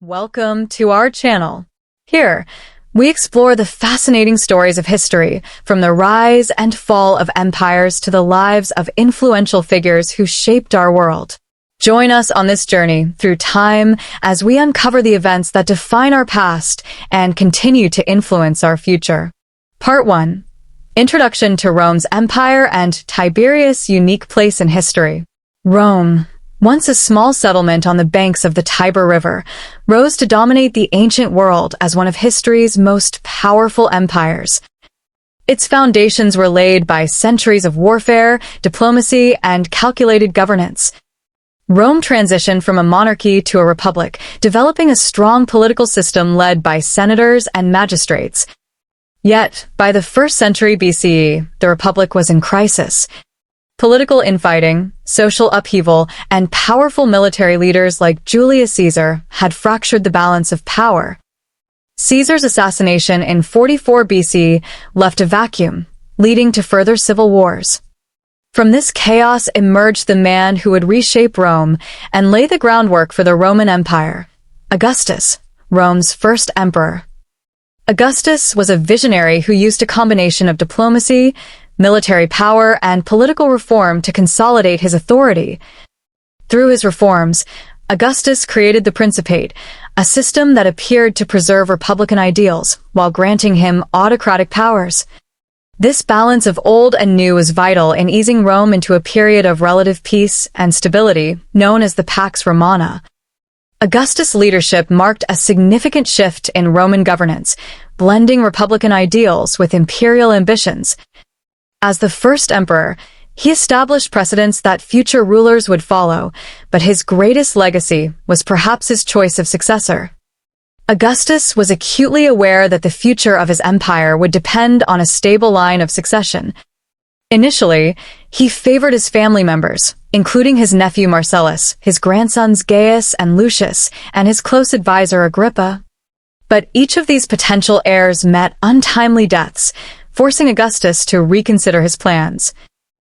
Welcome to our channel. Here, we explore the fascinating stories of history, from the rise and fall of empires to the lives of influential figures who shaped our world. Join us on this journey through time as we uncover the events that define our past and continue to influence our future. Part 1. Introduction to Rome's Empire and Tiberius' unique place in history. Rome, once a small settlement on the banks of the Tiber River, rose to dominate the ancient world as one of history's most powerful empires. Its foundations were laid by centuries of warfare, diplomacy, and calculated governance. Rome transitioned from a monarchy to a republic, developing a strong political system led by senators and magistrates. Yet, by the 1st century BCE, the republic was in crisis. Political infighting, social upheaval, and powerful military leaders like Julius Caesar had fractured the balance of power. Caesar's assassination in 44 BC left a vacuum, leading to further civil wars. From this chaos emerged the man who would reshape Rome and lay the groundwork for the Roman Empire, Augustus, Rome's first emperor. Augustus was a visionary who used a combination of diplomacy, military power, and political reform to consolidate his authority. Through his reforms, Augustus created the Principate, a system that appeared to preserve republican ideals while granting him autocratic powers. This balance of old and new was vital in easing Rome into a period of relative peace and stability known as the Pax Romana. Augustus' leadership marked a significant shift in Roman governance, blending republican ideals with imperial ambitions. As the first emperor, he established precedents that future rulers would follow, but his greatest legacy was perhaps his choice of successor. Augustus was acutely aware that the future of his empire would depend on a stable line of succession. Initially, he favored his family members, including his nephew Marcellus, his grandsons Gaius and Lucius, and his close advisor Agrippa. But each of these potential heirs met untimely deaths, forcing Augustus to reconsider his plans.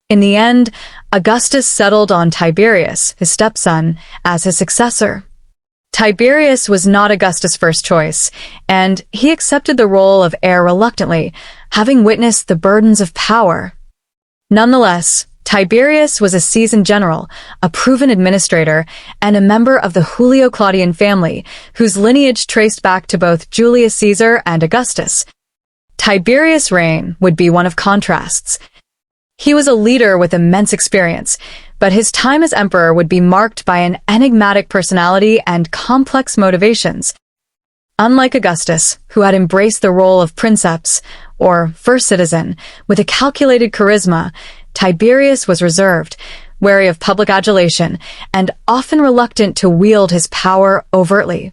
In the end, Augustus settled on Tiberius, his stepson, as his successor. Tiberius was not Augustus' first choice, and he accepted the role of heir reluctantly, having witnessed the burdens of power. Nonetheless, Tiberius was a seasoned general, a proven administrator, and a member of the Julio-Claudian family, whose lineage traced back to both Julius Caesar and Augustus. Tiberius' reign would be one of contrasts. He was a leader with immense experience, but his time as emperor would be marked by an enigmatic personality and complex motivations. Unlike Augustus, who had embraced the role of princeps, or first citizen, with a calculated charisma, Tiberius was reserved, wary of public adulation, and often reluctant to wield his power overtly.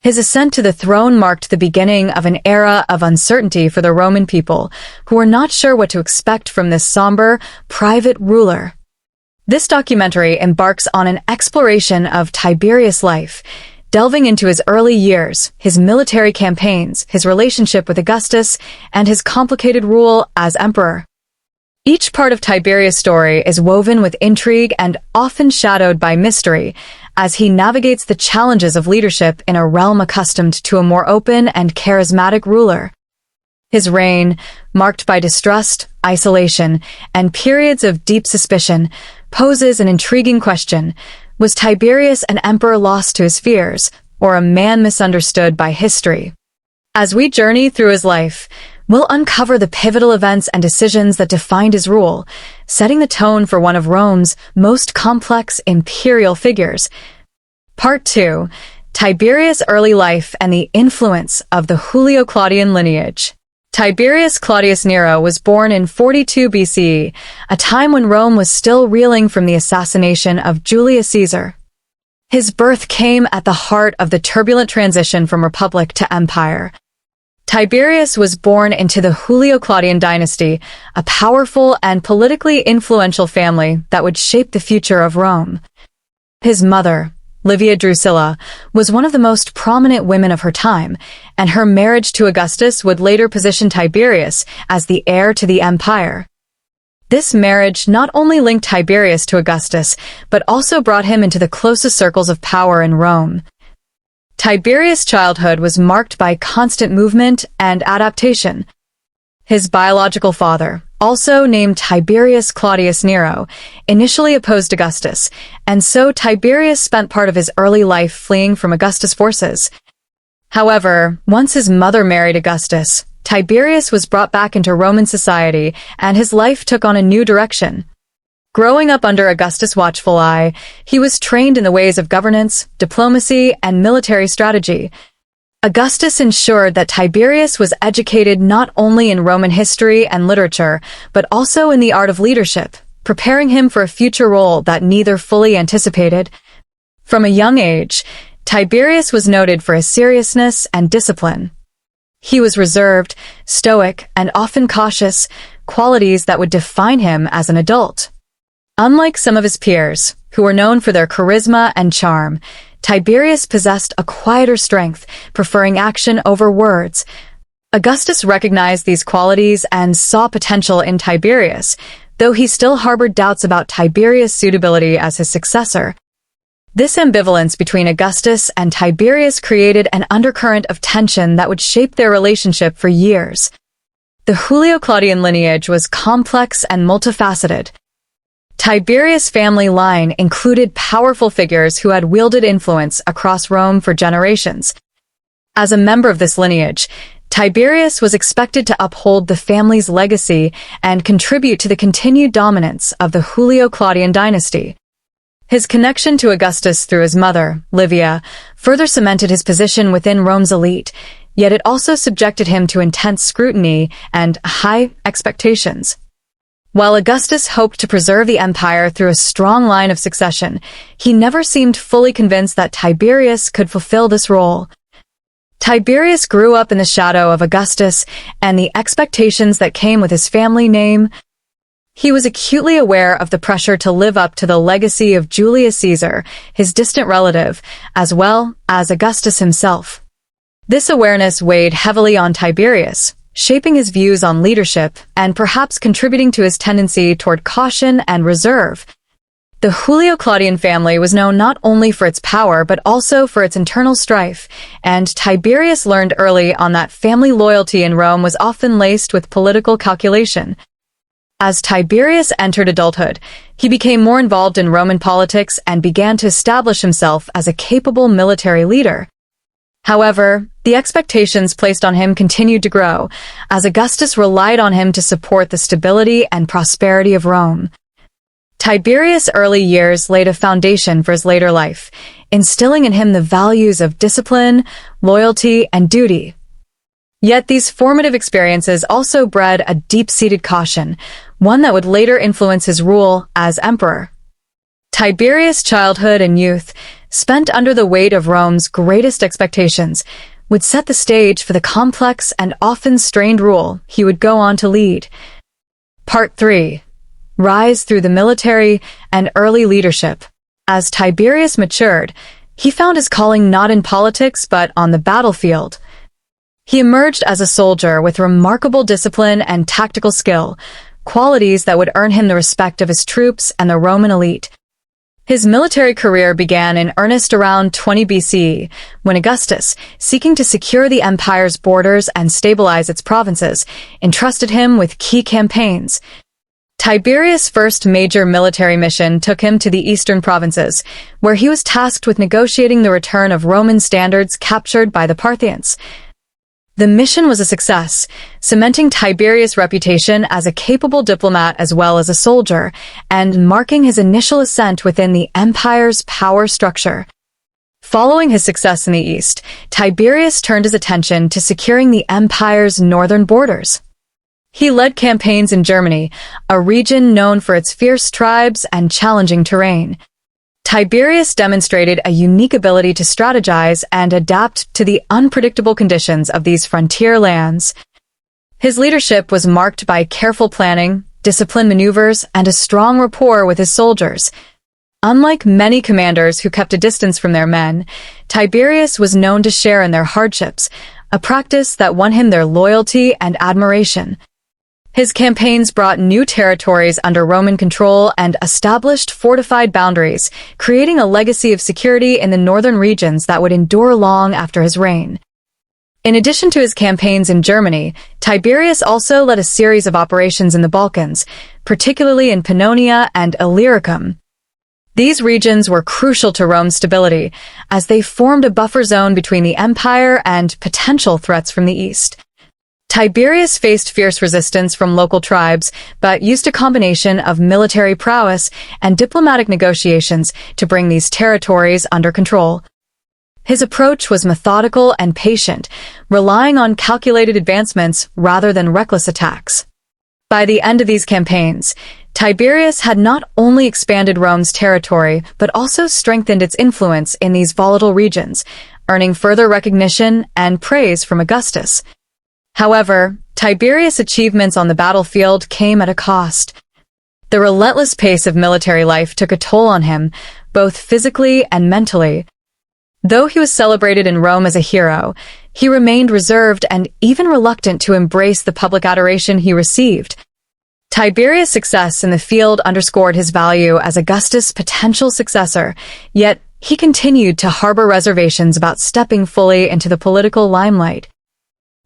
His ascent to the throne marked the beginning of an era of uncertainty for the Roman people, who were not sure what to expect from this somber, private ruler. This documentary embarks on an exploration of Tiberius' life, delving into his early years, his military campaigns, his relationship with Augustus, and his complicated rule as emperor. Each part of Tiberius' story is woven with intrigue and often shadowed by mystery, as he navigates the challenges of leadership in a realm accustomed to a more open and charismatic ruler. His reign, marked by distrust, isolation, and periods of deep suspicion, poses an intriguing question: was Tiberius an emperor lost to his fears, or a man misunderstood by history? As we journey through his life, we'll uncover the pivotal events and decisions that defined his rule, setting the tone for one of Rome's most complex imperial figures. Part 2. Tiberius' early life and the influence of the Julio-Claudian lineage. Tiberius Claudius Nero was born in 42 BCE, a time when Rome was still reeling from the assassination of Julius Caesar. His birth came at the heart of the turbulent transition from republic to empire. Tiberius was born into the Julio-Claudian dynasty, a powerful and politically influential family that would shape the future of Rome. His mother, Livia Drusilla, was one of the most prominent women of her time, and her marriage to Augustus would later position Tiberius as the heir to the empire. This marriage not only linked Tiberius to Augustus, but also brought him into the closest circles of power in Rome. Tiberius' childhood was marked by constant movement and adaptation. His biological father, also named Tiberius Claudius Nero, initially opposed Augustus, and so Tiberius spent part of his early life fleeing from Augustus' forces. However, once his mother married Augustus, Tiberius was brought back into Roman society, and his life took on a new direction. Growing up under Augustus' watchful eye, he was trained in the ways of governance, diplomacy, and military strategy. Augustus ensured that Tiberius was educated not only in Roman history and literature, but also in the art of leadership, preparing him for a future role that neither fully anticipated. From a young age, Tiberius was noted for his seriousness and discipline. He was reserved, stoic, and often cautious, qualities that would define him as an adult. Unlike some of his peers, who were known for their charisma and charm, Tiberius possessed a quieter strength, preferring action over words. Augustus recognized these qualities and saw potential in Tiberius, though he still harbored doubts about Tiberius' suitability as his successor. This ambivalence between Augustus and Tiberius created an undercurrent of tension that would shape their relationship for years. The Julio-Claudian lineage was complex and multifaceted. Tiberius' family line included powerful figures who had wielded influence across Rome for generations. As a member of this lineage, Tiberius was expected to uphold the family's legacy and contribute to the continued dominance of the Julio-Claudian dynasty. His connection to Augustus through his mother, Livia, further cemented his position within Rome's elite, yet it also subjected him to intense scrutiny and high expectations. While Augustus hoped to preserve the empire through a strong line of succession, he never seemed fully convinced that Tiberius could fulfill this role. Tiberius grew up in the shadow of Augustus and the expectations that came with his family name. He was acutely aware of the pressure to live up to the legacy of Julius Caesar, his distant relative, as well as Augustus himself. This awareness weighed heavily on Tiberius, shaping his views on leadership and perhaps contributing to his tendency toward caution and reserve. The Julio-Claudian family was known not only for its power but also for its internal strife, and Tiberius learned early on that family loyalty in Rome was often laced with political calculation. As Tiberius entered adulthood, he became more involved in Roman politics and began to establish himself as a capable military leader. However, the expectations placed on him continued to grow, as Augustus relied on him to support the stability and prosperity of Rome. Tiberius' early years laid a foundation for his later life, instilling in him the values of discipline, loyalty, and duty. Yet these formative experiences also bred a deep-seated caution, one that would later influence his rule as emperor. Tiberius' childhood and youth, spent under the weight of Rome's greatest expectations, would set the stage for the complex and often strained rule he would go on to lead. Part 3. Rise through the military and early leadership. As Tiberius matured, he found his calling not in politics but on the battlefield. He emerged as a soldier with remarkable discipline and tactical skill, qualities that would earn him the respect of his troops and the Roman elite. His military career began in earnest around 20 BCE, when Augustus, seeking to secure the empire's borders and stabilize its provinces, entrusted him with key campaigns. Tiberius' first major military mission took him to the eastern provinces, where he was tasked with negotiating the return of Roman standards captured by the Parthians. The mission was a success, cementing Tiberius' reputation as a capable diplomat as well as a soldier, and marking his initial ascent within the empire's power structure. Following his success in the east, Tiberius turned his attention to securing the empire's northern borders. He led campaigns in Germany, a region known for its fierce tribes and challenging terrain. Tiberius demonstrated a unique ability to strategize and adapt to the unpredictable conditions of these frontier lands. His leadership was marked by careful planning, disciplined maneuvers, and a strong rapport with his soldiers. Unlike many commanders who kept a distance from their men, Tiberius was known to share in their hardships, a practice that won him their loyalty and admiration. His campaigns brought new territories under Roman control and established fortified boundaries, creating a legacy of security in the northern regions that would endure long after his reign. In addition to his campaigns in Germany, Tiberius also led a series of operations in the Balkans, particularly in Pannonia and Illyricum. These regions were crucial to Rome's stability, as they formed a buffer zone between the empire and potential threats from the east. Tiberius faced fierce resistance from local tribes, but used a combination of military prowess and diplomatic negotiations to bring these territories under control. His approach was methodical and patient, relying on calculated advancements rather than reckless attacks. By the end of these campaigns, Tiberius had not only expanded Rome's territory, but also strengthened its influence in these volatile regions, earning further recognition and praise from Augustus. However, Tiberius' achievements on the battlefield came at a cost. The relentless pace of military life took a toll on him, both physically and mentally. Though he was celebrated in Rome as a hero, he remained reserved and even reluctant to embrace the public adoration he received. Tiberius' success in the field underscored his value as Augustus' potential successor, yet he continued to harbor reservations about stepping fully into the political limelight.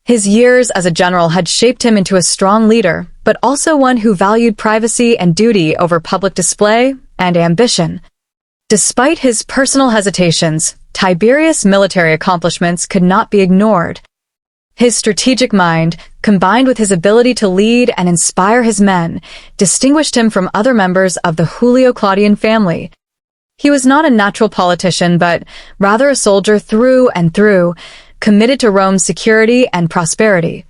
His years as a general had shaped him into a strong leader, but also one who valued privacy and duty over public display and ambition. Despite his personal hesitations, Tiberius' military accomplishments could not be ignored. His strategic mind, combined with his ability to lead and inspire his men, distinguished him from other members of the Julio-Claudian family. He was not a natural politician, but rather a soldier through and through, committed to Rome's security and prosperity.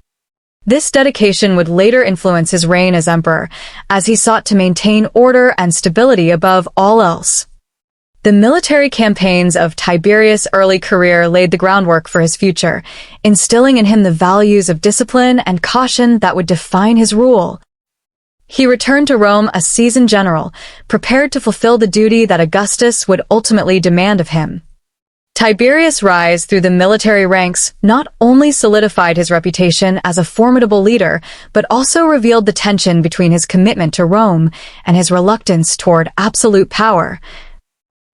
This dedication would later influence his reign as emperor, as he sought to maintain order and stability above all else. The military campaigns of Tiberius' early career laid the groundwork for his future, instilling in him the values of discipline and caution that would define his rule. He returned to Rome a seasoned general, prepared to fulfill the duty that Augustus would ultimately demand of him. Tiberius' rise through the military ranks not only solidified his reputation as a formidable leader, but also revealed the tension between his commitment to Rome and his reluctance toward absolute power.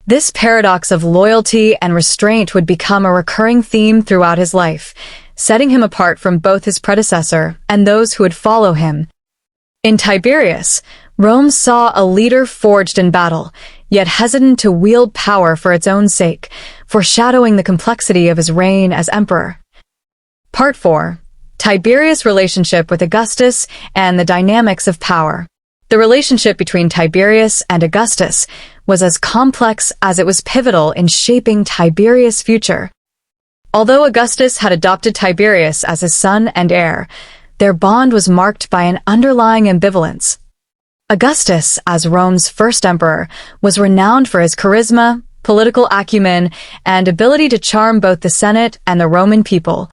This paradox of loyalty and restraint would become a recurring theme throughout his life, setting him apart from both his predecessor and those who would follow him. In Tiberius, Rome saw a leader forged in battle, yet hesitant to wield power for its own sake, foreshadowing the complexity of his reign as emperor. Part 4. Tiberius' relationship with Augustus and the dynamics of power. The relationship between Tiberius and Augustus was as complex as it was pivotal in shaping Tiberius' future. Although Augustus had adopted Tiberius as his son and heir, their bond was marked by an underlying ambivalence. Augustus, as Rome's first emperor, was renowned for his charisma, political acumen, and ability to charm both the Senate and the Roman people.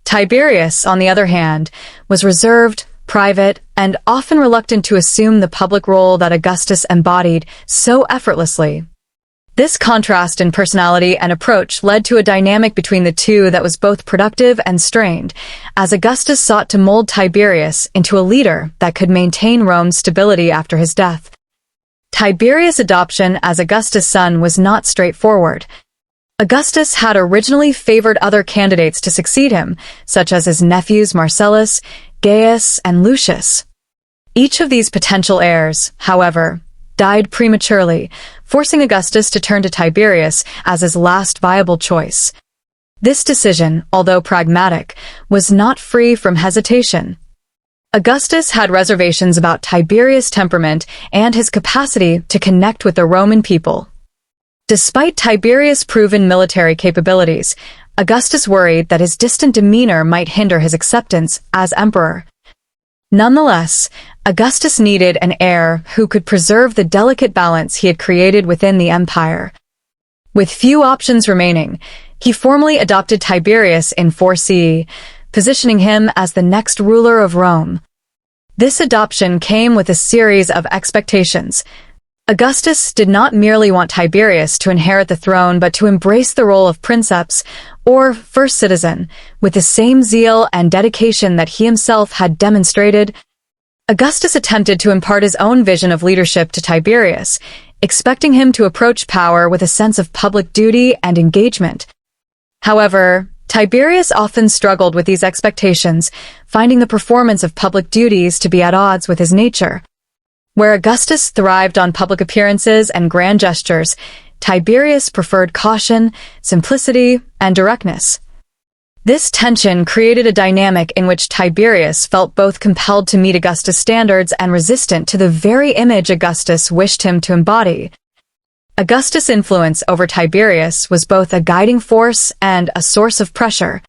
Tiberius, on the other hand, was reserved, private, and often reluctant to assume the public role that Augustus embodied so effortlessly. This contrast in personality and approach led to a dynamic between the two that was both productive and strained, as Augustus sought to mold Tiberius into a leader that could maintain Rome's stability after his death. Tiberius' adoption as Augustus' son was not straightforward. Augustus had originally favored other candidates to succeed him, such as his nephews Marcellus, Gaius, and Lucius. Each of these potential heirs, however, died prematurely, forcing Augustus to turn to Tiberius as his last viable choice. This decision, although pragmatic, was not free from hesitation. Augustus had reservations about Tiberius' temperament and his capacity to connect with the Roman people. Despite Tiberius' proven military capabilities, Augustus worried that his distant demeanor might hinder his acceptance as emperor. Nonetheless, Augustus needed an heir who could preserve the delicate balance he had created within the empire. With few options remaining, he formally adopted Tiberius in 4 CE, positioning him as the next ruler of Rome. This adoption came with a series of expectations. Augustus did not merely want Tiberius to inherit the throne, but to embrace the role of princeps, or first citizen, with the same zeal and dedication that he himself had demonstrated. Augustus attempted to impart his own vision of leadership to Tiberius, expecting him to approach power with a sense of public duty and engagement. However, Tiberius often struggled with these expectations, finding the performance of public duties to be at odds with his nature. Where Augustus thrived on public appearances and grand gestures, Tiberius preferred caution, simplicity, and directness. This tension created a dynamic in which Tiberius felt both compelled to meet Augustus' standards and resistant to the very image Augustus wished him to embody. Augustus' influence over Tiberius was both a guiding force and a source of pressure.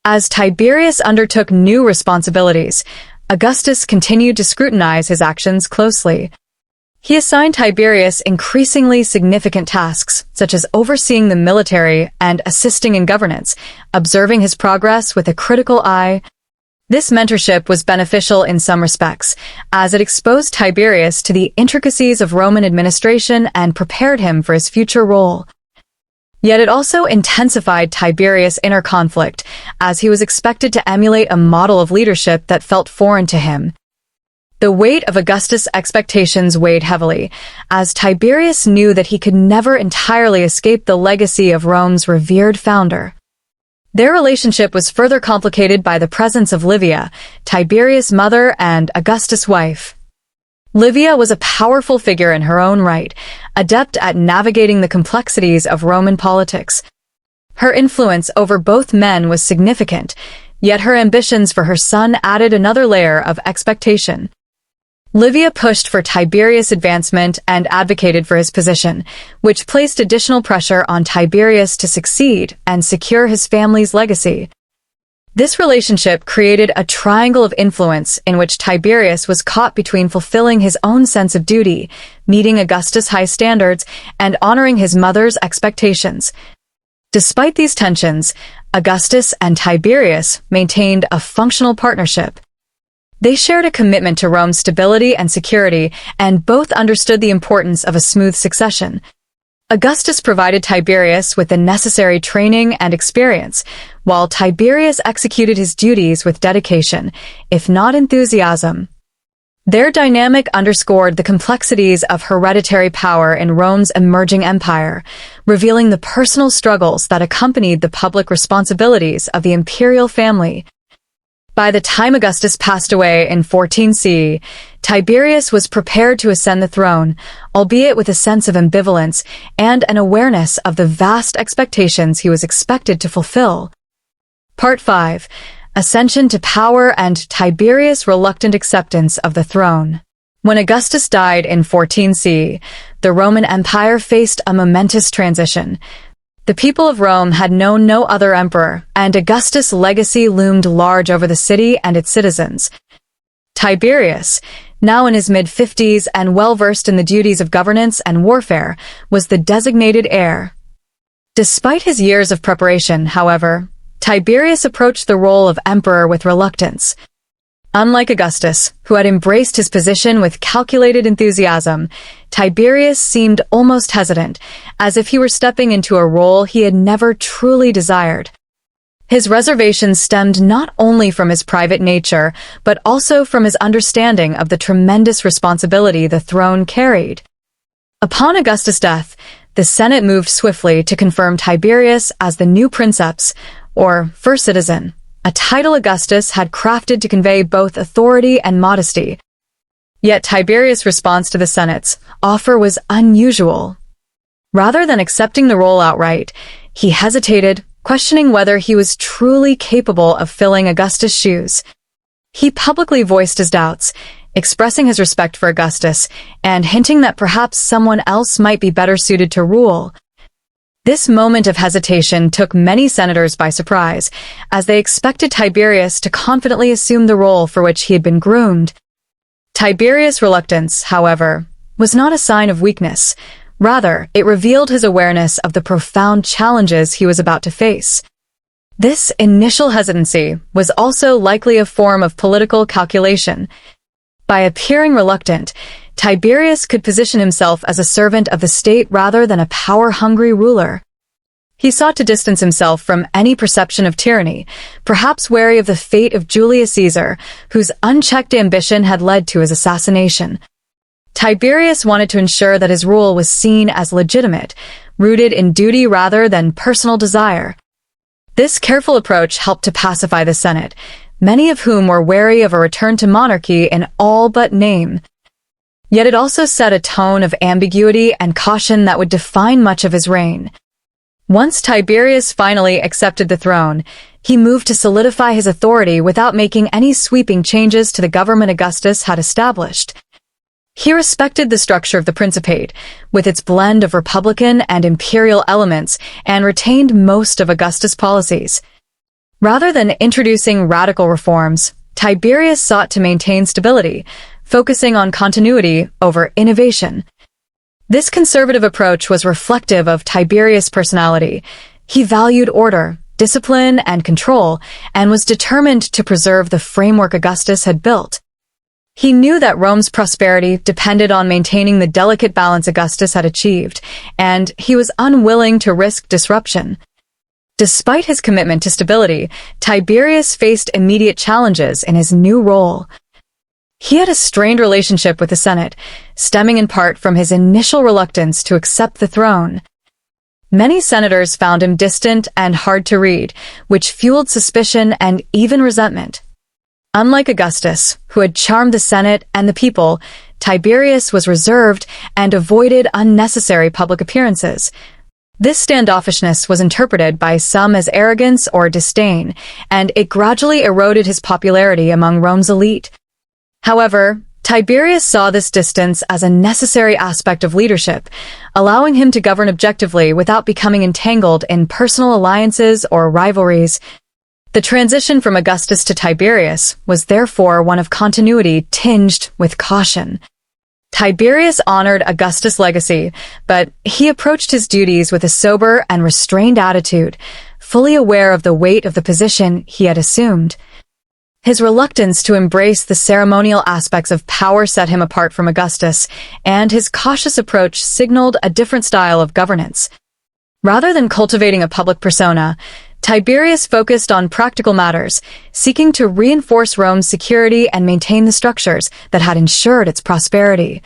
As Tiberius undertook new responsibilities, Augustus continued to scrutinize his actions closely. He assigned Tiberius increasingly significant tasks, such as overseeing the military and assisting in governance, observing his progress with a critical eye. This mentorship was beneficial in some respects, as it exposed Tiberius to the intricacies of Roman administration and prepared him for his future role. Yet it also intensified Tiberius' inner conflict, as he was expected to emulate a model of leadership that felt foreign to him. The weight of Augustus' expectations weighed heavily, as Tiberius knew that he could never entirely escape the legacy of Rome's revered founder. Their relationship was further complicated by the presence of Livia, Tiberius' mother and Augustus' wife. Livia was a powerful figure in her own right, adept at navigating the complexities of Roman politics. Her influence over both men was significant, yet her ambitions for her son added another layer of expectation. Livia pushed for Tiberius' advancement and advocated for his position, which placed additional pressure on Tiberius to succeed and secure his family's legacy. This relationship created a triangle of influence in which Tiberius was caught between fulfilling his own sense of duty, meeting Augustus' high standards, and honoring his mother's expectations. Despite these tensions, Augustus and Tiberius maintained a functional partnership. They shared a commitment to Rome's stability and security, and both understood the importance of a smooth succession. Augustus provided Tiberius with the necessary training and experience, while Tiberius executed his duties with dedication, if not enthusiasm. Their dynamic underscored the complexities of hereditary power in Rome's emerging empire, revealing the personal struggles that accompanied the public responsibilities of the imperial family. By the time Augustus passed away in 14 CE, Tiberius was prepared to ascend the throne, albeit with a sense of ambivalence and an awareness of the vast expectations he was expected to fulfill. Part 5. Ascension to Power and Tiberius' Reluctant Acceptance of the Throne. When Augustus died in 14 CE, the Roman Empire faced a momentous transition. The people of Rome had known no other emperor, and Augustus' legacy loomed large over the city and its citizens. Tiberius, now in his mid-50s and well-versed in the duties of governance and warfare, was the designated heir. Despite his years of preparation, however, Tiberius approached the role of emperor with reluctance. Unlike Augustus, who had embraced his position with calculated enthusiasm, Tiberius seemed almost hesitant, as if he were stepping into a role he had never truly desired. His reservations stemmed not only from his private nature, but also from his understanding of the tremendous responsibility the throne carried. Upon Augustus' death, the Senate moved swiftly to confirm Tiberius as the new princeps, or first citizen, a title Augustus had crafted to convey both authority and modesty. Yet Tiberius' response to the Senate's offer was unusual. Rather than accepting the role outright, he hesitated, questioning whether he was truly capable of filling Augustus' shoes. He publicly voiced his doubts, expressing his respect for Augustus and hinting that perhaps someone else might be better suited to rule. This moment of hesitation took many senators by surprise, as they expected Tiberius to confidently assume the role for which he had been groomed. Tiberius' reluctance, however, was not a sign of weakness. Rather, it revealed his awareness of the profound challenges he was about to face. This initial hesitancy was also likely a form of political calculation. By appearing reluctant, Tiberius could position himself as a servant of the state rather than a power-hungry ruler. He sought to distance himself from any perception of tyranny, perhaps wary of the fate of Julius Caesar, whose unchecked ambition had led to his assassination. Tiberius wanted to ensure that his rule was seen as legitimate, rooted in duty rather than personal desire. This careful approach helped to pacify the Senate, many of whom were wary of a return to monarchy in all but name. Yet it also set a tone of ambiguity and caution that would define much of his reign. Once Tiberius finally accepted the throne, he moved to solidify his authority without making any sweeping changes to the government Augustus had established. He respected the structure of the Principate, with its blend of republican and imperial elements, and retained most of Augustus' policies. Rather than introducing radical reforms, Tiberius sought to maintain stability, focusing on continuity over innovation. This conservative approach was reflective of Tiberius' personality. He valued order, discipline, and control, and was determined to preserve the framework Augustus had built. He knew that Rome's prosperity depended on maintaining the delicate balance Augustus had achieved, and he was unwilling to risk disruption. Despite his commitment to stability, Tiberius faced immediate challenges in his new role. He had a strained relationship with the Senate, stemming in part from his initial reluctance to accept the throne. Many senators found him distant and hard to read, which fueled suspicion and even resentment. Unlike Augustus, who had charmed the Senate and the people, Tiberius was reserved and avoided unnecessary public appearances. This standoffishness was interpreted by some as arrogance or disdain, and it gradually eroded his popularity among Rome's elite. However, Tiberius saw this distance as a necessary aspect of leadership, allowing him to govern objectively without becoming entangled in personal alliances or rivalries. The transition from Augustus to Tiberius was therefore one of continuity tinged with caution. Tiberius honored Augustus' legacy, but he approached his duties with a sober and restrained attitude, fully aware of the weight of the position he had assumed. His reluctance to embrace the ceremonial aspects of power set him apart from Augustus, and his cautious approach signaled a different style of governance. Rather than cultivating a public persona, Tiberius focused on practical matters, seeking to reinforce Rome's security and maintain the structures that had ensured its prosperity.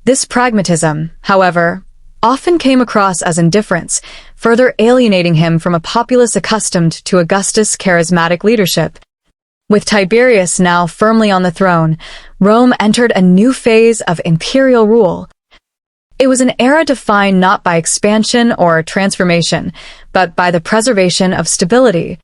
This pragmatism, however, often came across as indifference, further alienating him from a populace accustomed to Augustus' charismatic leadership. With Tiberius now firmly on the throne, Rome entered a new phase of imperial rule. It was an era defined not by expansion or transformation, but by the preservation of stability.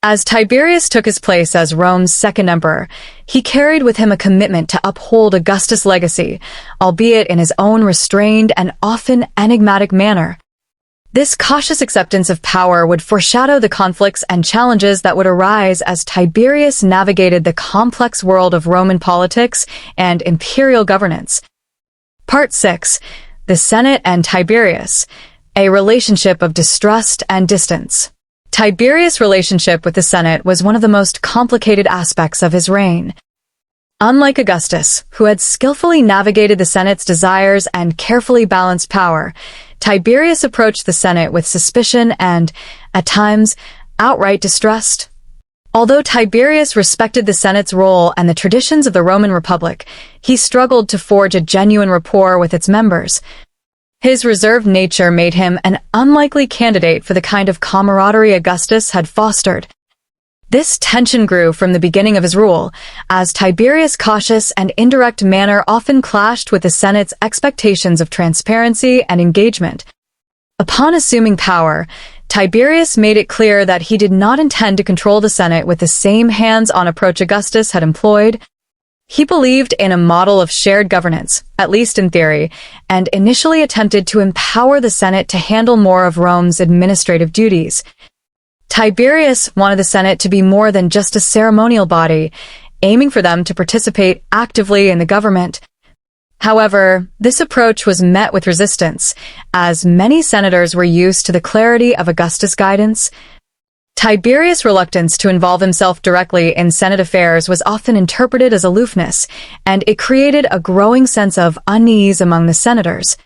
As Tiberius took his place as Rome's second emperor, he carried with him a commitment to uphold Augustus' legacy, albeit in his own restrained and often enigmatic manner. This cautious acceptance of power would foreshadow the conflicts and challenges that would arise as Tiberius navigated the complex world of Roman politics and imperial governance. Part 6. The Senate and Tiberius, a relationship of distrust and distance. Tiberius' relationship with the Senate was one of the most complicated aspects of his reign. Unlike Augustus, who had skillfully navigated the Senate's desires and carefully balanced power, Tiberius approached the Senate with suspicion and, at times, outright distrust. Although Tiberius respected the Senate's role and the traditions of the Roman Republic, he struggled to forge a genuine rapport with its members. His reserved nature made him an unlikely candidate for the kind of camaraderie Augustus had fostered. This tension grew from the beginning of his rule, as Tiberius' cautious and indirect manner often clashed with the Senate's expectations of transparency and engagement. Upon assuming power, Tiberius made it clear that he did not intend to control the Senate with the same hands-on approach Augustus had employed. He believed in a model of shared governance, at least in theory, and initially attempted to empower the Senate to handle more of Rome's administrative duties. Tiberius wanted the Senate to be more than just a ceremonial body, aiming for them to participate actively in the government. However, this approach was met with resistance, as many senators were used to the clarity of Augustus' guidance. Tiberius' reluctance to involve himself directly in Senate affairs was often interpreted as aloofness, and it created a growing sense of unease among the senators.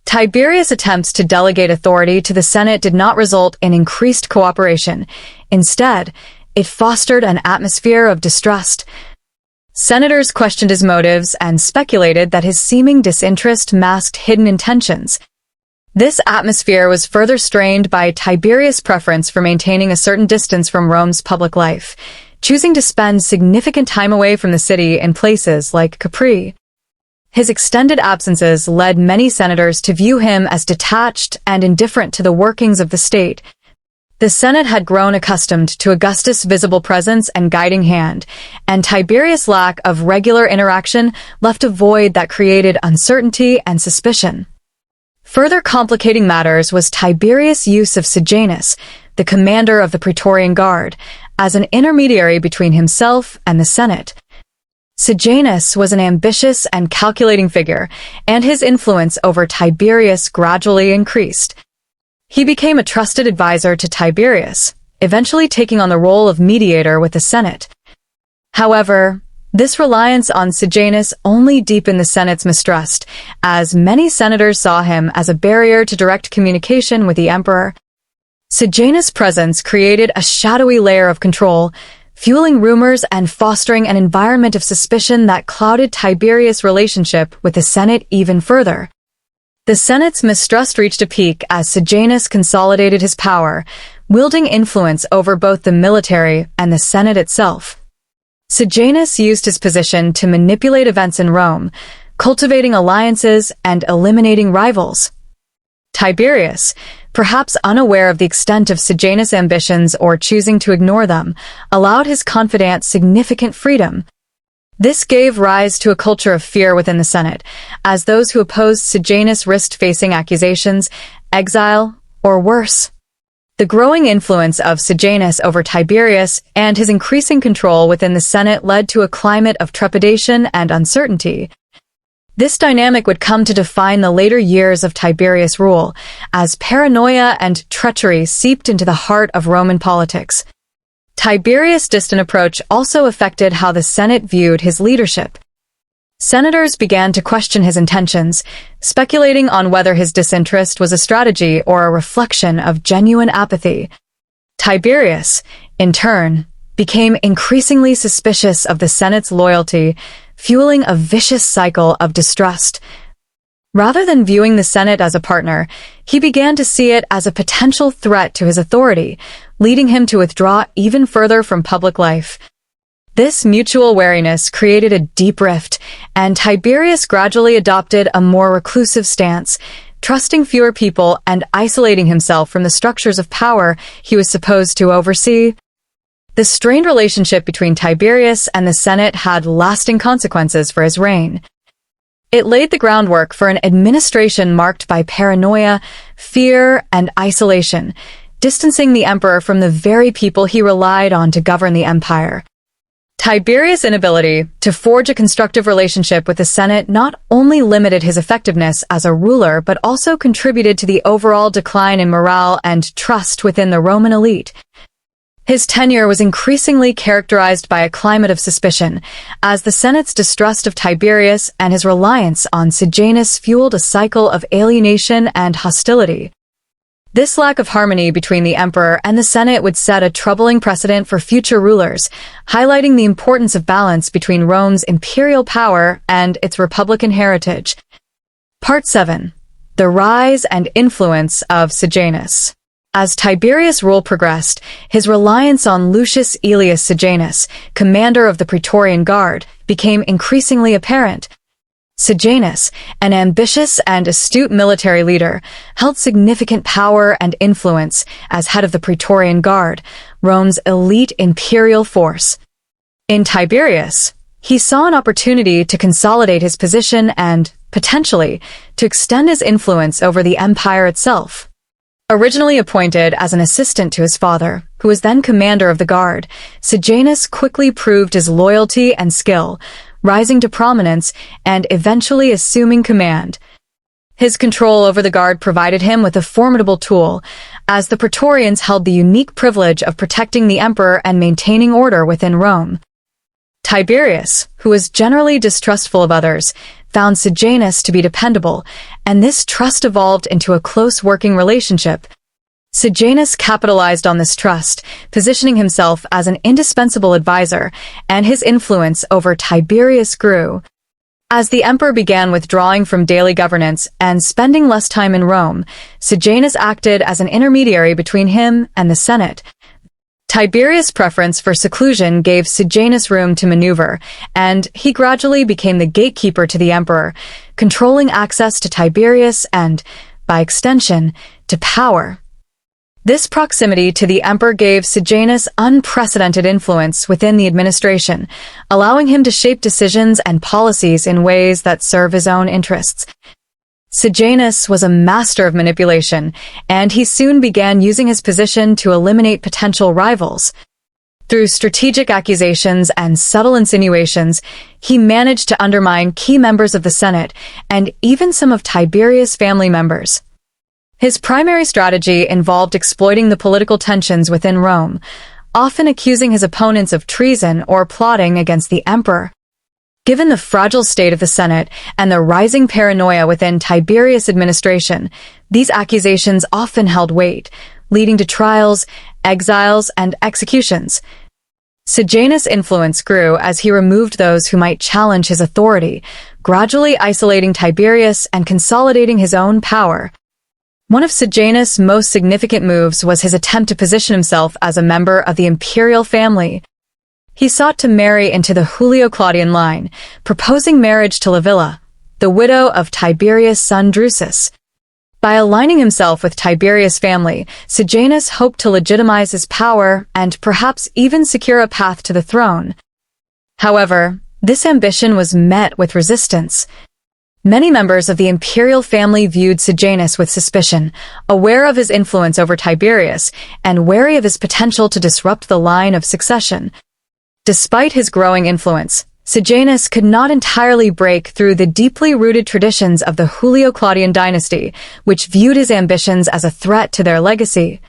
Tiberius' attempts to delegate authority to the Senate did not result in increased cooperation. Instead, it fostered an atmosphere of distrust. Senators questioned his motives and speculated that his seeming disinterest masked hidden intentions. This atmosphere was further strained by Tiberius' preference for maintaining a certain distance from Rome's public life, choosing to spend significant time away from the city in places like Capri. His extended absences led many senators to view him as detached and indifferent to the workings of the state. The Senate had grown accustomed to Augustus' visible presence and guiding hand, and Tiberius' lack of regular interaction left a void that created uncertainty and suspicion. Further complicating matters was Tiberius' use of Sejanus, the commander of the Praetorian Guard, as an intermediary between himself and the Senate. Sejanus was an ambitious and calculating figure, and his influence over Tiberius gradually increased. He became a trusted advisor to Tiberius, eventually taking on the role of mediator with the Senate. However, this reliance on Sejanus only deepened the Senate's mistrust, as many senators saw him as a barrier to direct communication with the emperor. Sejanus' presence created a shadowy layer of control, fueling rumors and fostering an environment of suspicion that clouded Tiberius' relationship with the Senate even further. The Senate's mistrust reached a peak as Sejanus consolidated his power, wielding influence over both the military and the Senate itself. Sejanus used his position to manipulate events in Rome, cultivating alliances and eliminating rivals. Tiberius, perhaps unaware of the extent of Sejanus' ambitions or choosing to ignore them, allowed his confidant significant freedom. This gave rise to a culture of fear within the Senate, as those who opposed Sejanus risked facing accusations, exile, or worse. The growing influence of Sejanus over Tiberius and his increasing control within the Senate led to a climate of trepidation and uncertainty. This dynamic would come to define the later years of Tiberius' rule, as paranoia and treachery seeped into the heart of Roman politics. Tiberius' distant approach also affected how the Senate viewed his leadership. Senators began to question his intentions, speculating on whether his disinterest was a strategy or a reflection of genuine apathy. Tiberius, in turn, became increasingly suspicious of the Senate's loyalty, fueling a vicious cycle of distrust. Rather than viewing the Senate as a partner, he began to see it as a potential threat to his authority, leading him to withdraw even further from public life. This mutual wariness created a deep rift, and Tiberius gradually adopted a more reclusive stance, trusting fewer people and isolating himself from the structures of power he was supposed to oversee. The strained relationship between Tiberius and the Senate had lasting consequences for his reign. It laid the groundwork for an administration marked by paranoia, fear, and isolation, distancing the emperor from the very people he relied on to govern the empire. Tiberius' inability to forge a constructive relationship with the Senate not only limited his effectiveness as a ruler but also contributed to the overall decline in morale and trust within the Roman elite. His tenure was increasingly characterized by a climate of suspicion, as the Senate's distrust of Tiberius and his reliance on Sejanus fueled a cycle of alienation and hostility. This lack of harmony between the emperor and the Senate would set a troubling precedent for future rulers, highlighting the importance of balance between Rome's imperial power and its republican heritage. Part 7. The Rise and Influence of Sejanus. As Tiberius' rule progressed, his reliance on Lucius Aelius Sejanus, commander of the Praetorian Guard, became increasingly apparent. Sejanus, an ambitious and astute military leader, held significant power and influence as head of the Praetorian Guard, Rome's elite imperial force. In Tiberius, he saw an opportunity to consolidate his position and, potentially, to extend his influence over the empire itself. Originally appointed as an assistant to his father, who was then commander of the guard, Sejanus quickly proved his loyalty and skill, rising to prominence and eventually assuming command. His control over the guard provided him with a formidable tool, as the Praetorians held the unique privilege of protecting the emperor and maintaining order within Rome. Tiberius, who was generally distrustful of others, found Sejanus to be dependable, and this trust evolved into a close working relationship. Sejanus capitalized on this trust, positioning himself as an indispensable advisor, and his influence over Tiberius grew. As the emperor began withdrawing from daily governance and spending less time in Rome, Sejanus acted as an intermediary between him and the Senate. Tiberius' preference for seclusion gave Sejanus room to maneuver, and he gradually became the gatekeeper to the emperor, controlling access to Tiberius and, by extension, to power. This proximity to the emperor gave Sejanus unprecedented influence within the administration, allowing him to shape decisions and policies in ways that serve his own interests. Sejanus was a master of manipulation, and he soon began using his position to eliminate potential rivals. Through strategic accusations and subtle insinuations, he managed to undermine key members of the Senate and even some of Tiberius' family members. His primary strategy involved exploiting the political tensions within Rome, often accusing his opponents of treason or plotting against the emperor. Given the fragile state of the Senate and the rising paranoia within Tiberius' administration, these accusations often held weight, leading to trials, exiles, and executions. Sejanus' influence grew as he removed those who might challenge his authority, gradually isolating Tiberius and consolidating his own power. One of Sejanus' most significant moves was his attempt to position himself as a member of the imperial family. He sought to marry into the Julio-Claudian line, proposing marriage to Livilla, the widow of Tiberius' son Drusus. By aligning himself with Tiberius' family, Sejanus hoped to legitimize his power and perhaps even secure a path to the throne. However, this ambition was met with resistance. Many members of the imperial family viewed Sejanus with suspicion, aware of his influence over Tiberius and wary of his potential to disrupt the line of succession. Despite his growing influence, Sejanus could not entirely break through the deeply rooted traditions of the Julio-Claudian dynasty, which viewed his ambitions as a threat to their legacy.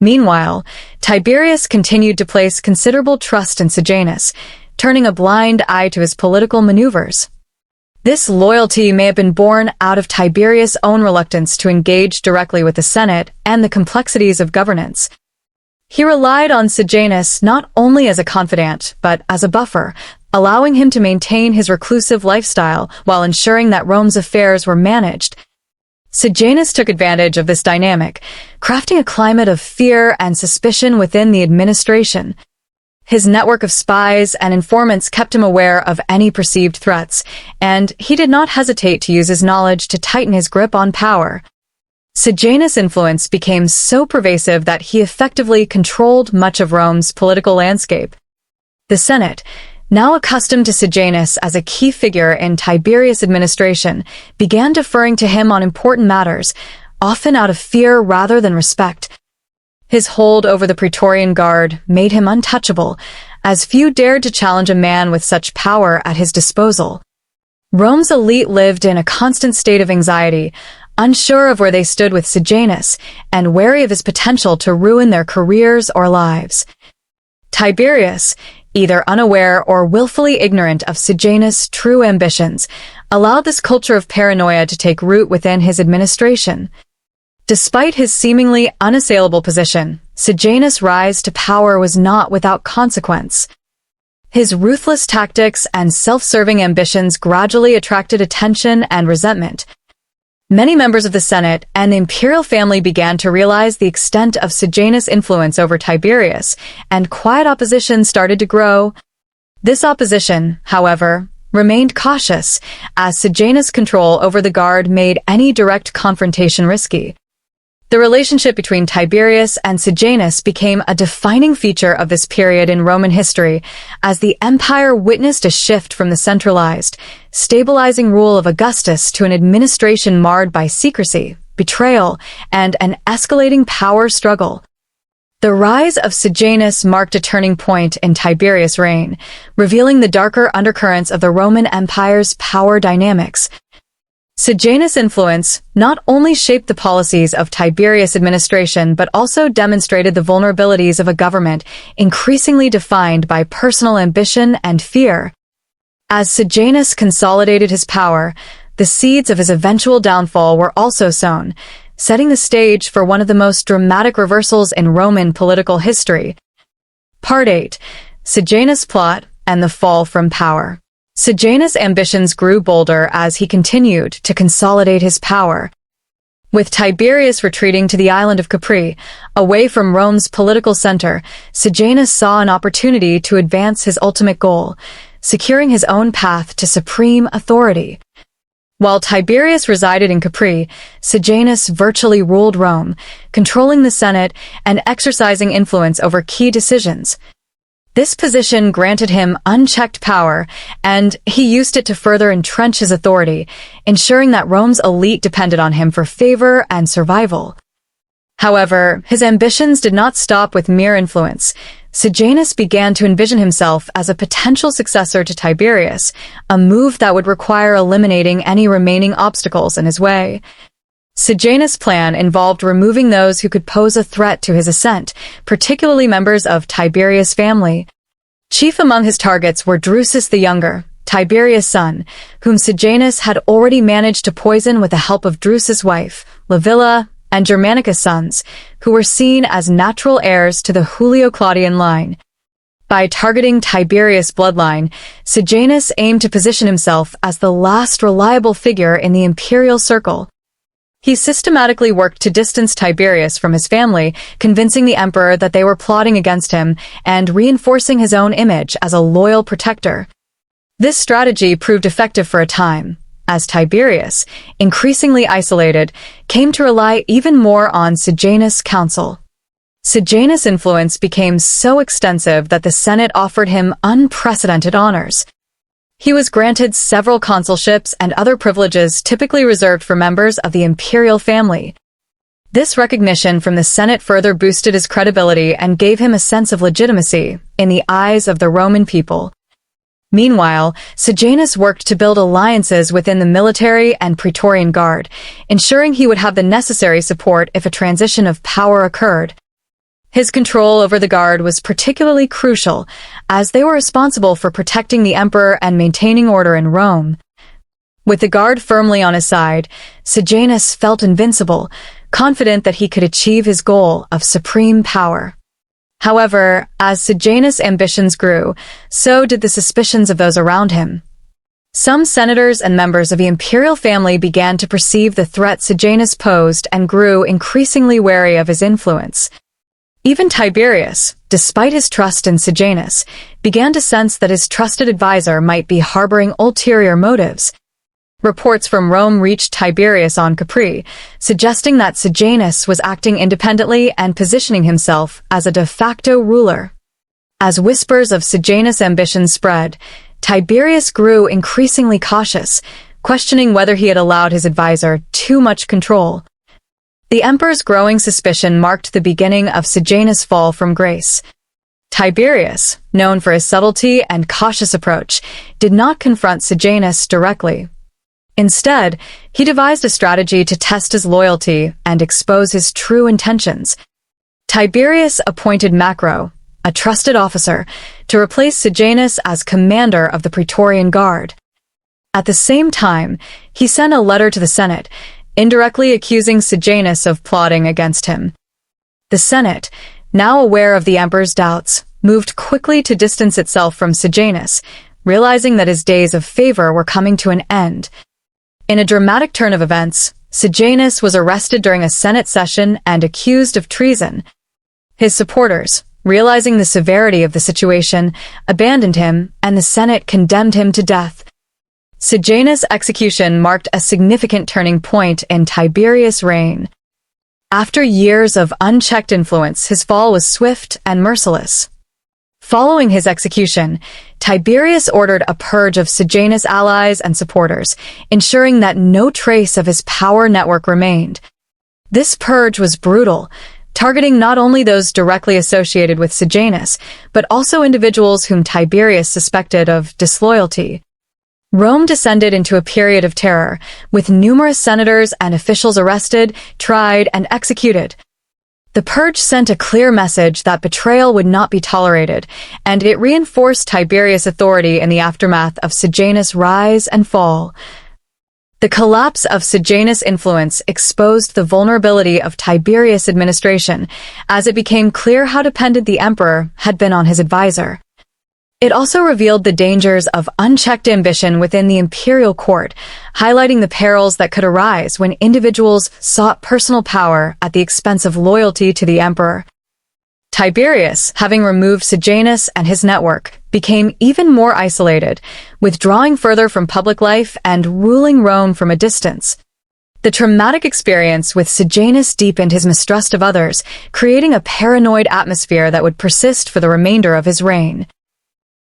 Meanwhile, Tiberius continued to place considerable trust in Sejanus, turning a blind eye to his political maneuvers. This loyalty may have been born out of Tiberius' own reluctance to engage directly with the Senate and the complexities of governance. He relied on Sejanus not only as a confidant, but as a buffer, allowing him to maintain his reclusive lifestyle while ensuring that Rome's affairs were managed. Sejanus took advantage of this dynamic, crafting a climate of fear and suspicion within the administration. His network of spies and informants kept him aware of any perceived threats, and he did not hesitate to use his knowledge to tighten his grip on power. Sejanus' influence became so pervasive that he effectively controlled much of Rome's political landscape. The Senate, now accustomed to Sejanus as a key figure in Tiberius' administration, began deferring to him on important matters, often out of fear rather than respect. His hold over the Praetorian Guard made him untouchable, as few dared to challenge a man with such power at his disposal. Rome's elite lived in a constant state of anxiety, unsure of where they stood with Sejanus, and wary of his potential to ruin their careers or lives. Tiberius, either unaware or willfully ignorant of Sejanus' true ambitions, allowed this culture of paranoia to take root within his administration. Despite his seemingly unassailable position, Sejanus' rise to power was not without consequence. His ruthless tactics and self-serving ambitions gradually attracted attention and resentment. Many members of the Senate and the imperial family began to realize the extent of Sejanus' influence over Tiberius, and quiet opposition started to grow. This opposition, however, remained cautious, as Sejanus' control over the Guard made any direct confrontation risky. The relationship between Tiberius and Sejanus became a defining feature of this period in Roman history, as the empire witnessed a shift from the centralized, stabilizing rule of Augustus to an administration marred by secrecy, betrayal, and an escalating power struggle. The rise of Sejanus marked a turning point in Tiberius' reign, revealing the darker undercurrents of the Roman Empire's power dynamics. Sejanus' influence not only shaped the policies of Tiberius' administration but also demonstrated the vulnerabilities of a government increasingly defined by personal ambition and fear. As Sejanus consolidated his power, the seeds of his eventual downfall were also sown, setting the stage for one of the most dramatic reversals in Roman political history. Part 8. Sejanus' Plot and the Fall from Power. Sejanus' ambitions grew bolder as he continued to consolidate his power. With Tiberius retreating to the island of Capri, away from Rome's political center, Sejanus saw an opportunity to advance his ultimate goal, securing his own path to supreme authority. While Tiberius resided in Capri, Sejanus virtually ruled Rome, controlling the Senate and exercising influence over key decisions. This position granted him unchecked power, and he used it to further entrench his authority, ensuring that Rome's elite depended on him for favor and survival. However, his ambitions did not stop with mere influence. Sejanus began to envision himself as a potential successor to Tiberius, a move that would require eliminating any remaining obstacles in his way. Sejanus' plan involved removing those who could pose a threat to his ascent, particularly members of Tiberius' family. Chief among his targets were Drusus the Younger, Tiberius' son, whom Sejanus had already managed to poison with the help of Drusus' wife, Livilla, and Germanicus' sons, who were seen as natural heirs to the Julio-Claudian line. By targeting Tiberius' bloodline, Sejanus aimed to position himself as the last reliable figure in the imperial circle. He systematically worked to distance Tiberius from his family, convincing the emperor that they were plotting against him and reinforcing his own image as a loyal protector. This strategy proved effective for a time, as Tiberius, increasingly isolated, came to rely even more on Sejanus' counsel. Sejanus' influence became so extensive that the Senate offered him unprecedented honors. He was granted several consulships and other privileges typically reserved for members of the imperial family. This recognition from the Senate further boosted his credibility and gave him a sense of legitimacy in the eyes of the Roman people. Meanwhile, Sejanus worked to build alliances within the military and Praetorian Guard, ensuring he would have the necessary support if a transition of power occurred. His control over the Guard was particularly crucial, as they were responsible for protecting the emperor and maintaining order in Rome. With the Guard firmly on his side, Sejanus felt invincible, confident that he could achieve his goal of supreme power. However, as Sejanus' ambitions grew, so did the suspicions of those around him. Some senators and members of the imperial family began to perceive the threat Sejanus posed and grew increasingly wary of his influence. Even Tiberius, despite his trust in Sejanus, began to sense that his trusted advisor might be harboring ulterior motives. Reports from Rome reached Tiberius on Capri, suggesting that Sejanus was acting independently and positioning himself as a de facto ruler. As whispers of Sejanus' ambitions spread, Tiberius grew increasingly cautious, questioning whether he had allowed his advisor too much control. The emperor's growing suspicion marked the beginning of Sejanus' fall from grace. Tiberius, known for his subtlety and cautious approach, did not confront Sejanus directly. Instead, he devised a strategy to test his loyalty and expose his true intentions. Tiberius appointed Macro, a trusted officer, to replace Sejanus as commander of the Praetorian Guard. At the same time, he sent a letter to the Senate, indirectly accusing Sejanus of plotting against him. The Senate, now aware of the emperor's doubts, moved quickly to distance itself from Sejanus, realizing that his days of favor were coming to an end. In a dramatic turn of events, Sejanus was arrested during a Senate session and accused of treason. His supporters, realizing the severity of the situation, abandoned him, and the Senate condemned him to death. Sejanus' execution marked a significant turning point in Tiberius' reign. After years of unchecked influence, his fall was swift and merciless. Following his execution, Tiberius ordered a purge of Sejanus' allies and supporters, ensuring that no trace of his power network remained. This purge was brutal, targeting not only those directly associated with Sejanus, but also individuals whom Tiberius suspected of disloyalty. Rome descended into a period of terror, with numerous senators and officials arrested, tried, and executed. The purge sent a clear message that betrayal would not be tolerated, and it reinforced Tiberius' authority in the aftermath of Sejanus' rise and fall. The collapse of Sejanus' influence exposed the vulnerability of Tiberius' administration, as it became clear how dependent the emperor had been on his advisor. It also revealed the dangers of unchecked ambition within the imperial court, highlighting the perils that could arise when individuals sought personal power at the expense of loyalty to the emperor. Tiberius, having removed Sejanus and his network, became even more isolated, withdrawing further from public life and ruling Rome from a distance. The traumatic experience with Sejanus deepened his mistrust of others, creating a paranoid atmosphere that would persist for the remainder of his reign.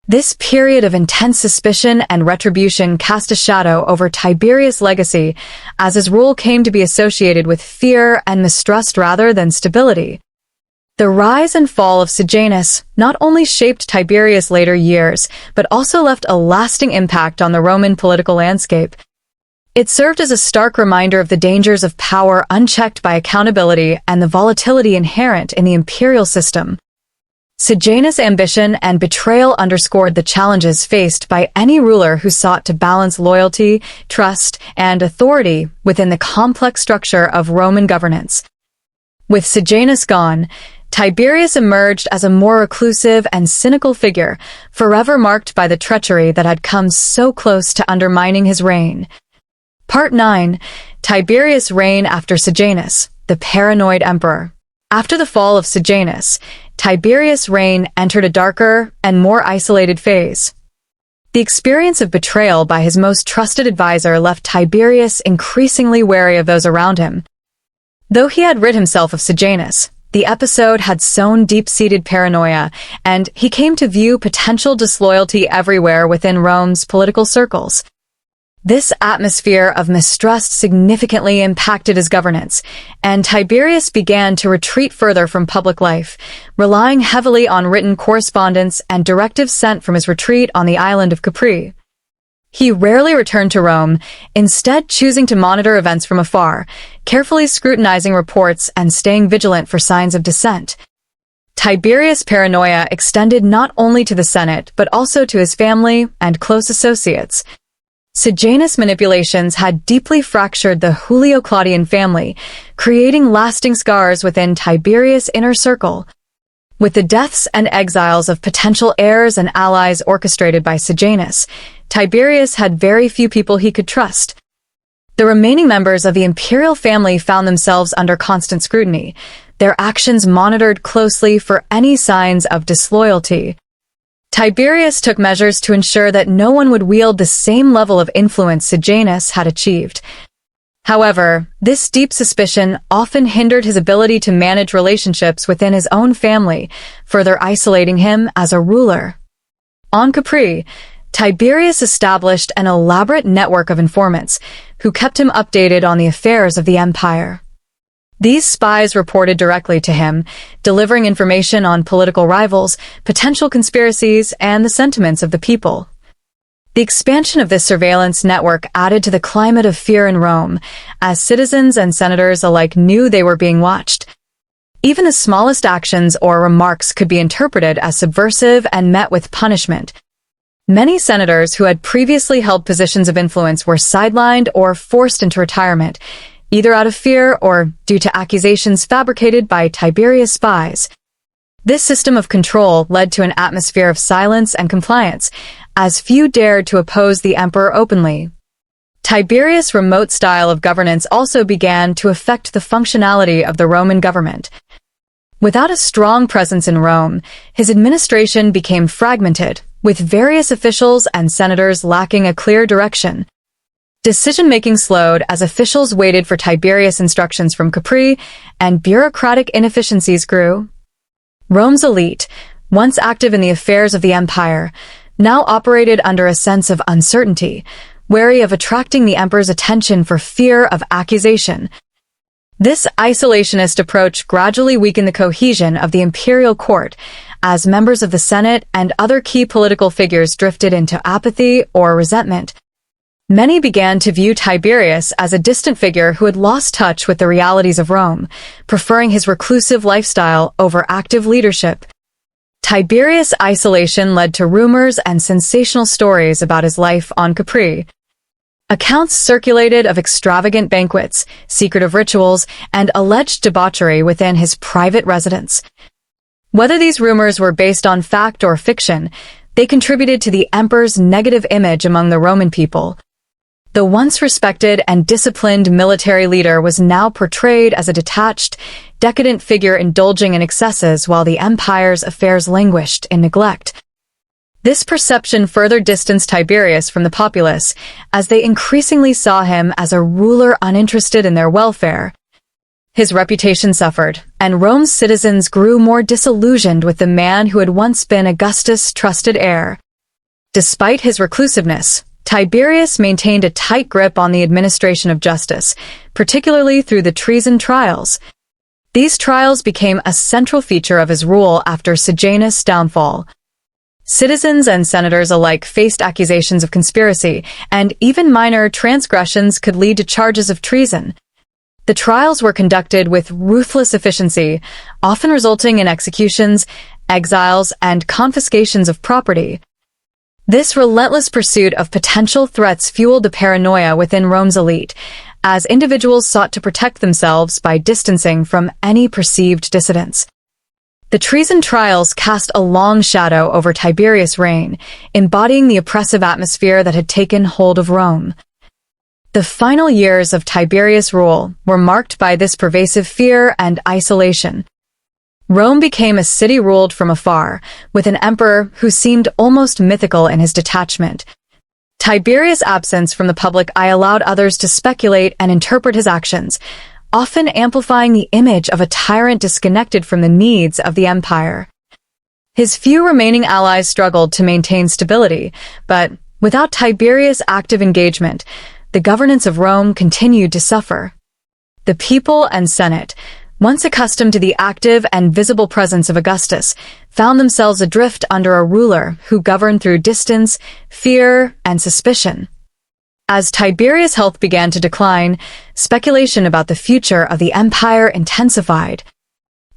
This period of intense suspicion and retribution cast a shadow over Tiberius' legacy, as his rule came to be associated with fear and mistrust rather than stability. The rise and fall of Sejanus not only shaped Tiberius' later years, but also left a lasting impact on the Roman political landscape. It served as a stark reminder of the dangers of power unchecked by accountability and the volatility inherent in the imperial system. Sejanus' ambition and betrayal underscored the challenges faced by any ruler who sought to balance loyalty, trust, and authority within the complex structure of Roman governance. With Sejanus gone, Tiberius emerged as a more reclusive and cynical figure, forever marked by the treachery that had come so close to undermining his reign. Part 9. Tiberius' reign after Sejanus, the paranoid emperor. After the fall of Sejanus, Tiberius' reign entered a darker and more isolated phase. The experience of betrayal by his most trusted advisor left Tiberius increasingly wary of those around him. Though he had rid himself of Sejanus, the episode had sown deep-seated paranoia, and he came to view potential disloyalty everywhere within Rome's political circles. This atmosphere of mistrust significantly impacted his governance, and Tiberius began to retreat further from public life, relying heavily on written correspondence and directives sent from his retreat on the island of Capri. He rarely returned to Rome, instead choosing to monitor events from afar, carefully scrutinizing reports and staying vigilant for signs of dissent. Tiberius' paranoia extended not only to the Senate, but also to his family and close associates. Sejanus' manipulations had deeply fractured the Julio-Claudian family, creating lasting scars within Tiberius' inner circle. With the deaths and exiles of potential heirs and allies orchestrated by Sejanus, Tiberius had very few people he could trust. The remaining members of the imperial family found themselves under constant scrutiny, their actions monitored closely for any signs of disloyalty. Tiberius took measures to ensure that no one would wield the same level of influence Sejanus had achieved. However, this deep suspicion often hindered his ability to manage relationships within his own family, further isolating him as a ruler. On Capri, Tiberius established an elaborate network of informants who kept him updated on the affairs of the empire. These spies reported directly to him, delivering information on political rivals, potential conspiracies, and the sentiments of the people. The expansion of this surveillance network added to the climate of fear in Rome, as citizens and senators alike knew they were being watched. Even the smallest actions or remarks could be interpreted as subversive and met with punishment. Many senators who had previously held positions of influence were sidelined or forced into retirement, either out of fear or due to accusations fabricated by Tiberius' spies. This system of control led to an atmosphere of silence and compliance, as few dared to oppose the emperor openly. Tiberius' remote style of governance also began to affect the functionality of the Roman government. Without a strong presence in Rome, his administration became fragmented, with various officials and senators lacking a clear direction. Decision-making slowed as officials waited for Tiberius' instructions from Capri, and bureaucratic inefficiencies grew. Rome's elite, once active in the affairs of the empire, now operated under a sense of uncertainty, wary of attracting the emperor's attention for fear of accusation. This isolationist approach gradually weakened the cohesion of the imperial court, as members of the Senate and other key political figures drifted into apathy or resentment. Many began to view Tiberius as a distant figure who had lost touch with the realities of Rome, preferring his reclusive lifestyle over active leadership. Tiberius' isolation led to rumors and sensational stories about his life on Capri. Accounts circulated of extravagant banquets, secretive rituals, and alleged debauchery within his private residence. Whether these rumors were based on fact or fiction, they contributed to the emperor's negative image among the Roman people. The once respected and disciplined military leader was now portrayed as a detached, decadent figure indulging in excesses while the empire's affairs languished in neglect. This perception further distanced Tiberius from the populace, as they increasingly saw him as a ruler uninterested in their welfare. His reputation suffered, and Rome's citizens grew more disillusioned with the man who had once been Augustus' trusted heir. Despite his reclusiveness, Tiberius maintained a tight grip on the administration of justice, particularly through the treason trials. These trials became a central feature of his rule after Sejanus' downfall. Citizens and senators alike faced accusations of conspiracy, and even minor transgressions could lead to charges of treason. The trials were conducted with ruthless efficiency, often resulting in executions, exiles, and confiscations of property. This relentless pursuit of potential threats fueled the paranoia within Rome's elite, as individuals sought to protect themselves by distancing from any perceived dissidents. The treason trials cast a long shadow over Tiberius' reign, embodying the oppressive atmosphere that had taken hold of Rome. The final years of Tiberius' rule were marked by this pervasive fear and isolation. Rome became a city ruled from afar, with an emperor who seemed almost mythical in his detachment. Tiberius' absence from the public eye allowed others to speculate and interpret his actions, often amplifying the image of a tyrant disconnected from the needs of the empire. His few remaining allies struggled to maintain stability, but without Tiberius' active engagement, the governance of Rome continued to suffer. The people and Senate, once accustomed to the active and visible presence of Augustus, found themselves adrift under a ruler who governed through distance, fear, and suspicion. As Tiberius' health began to decline, speculation about the future of the empire intensified.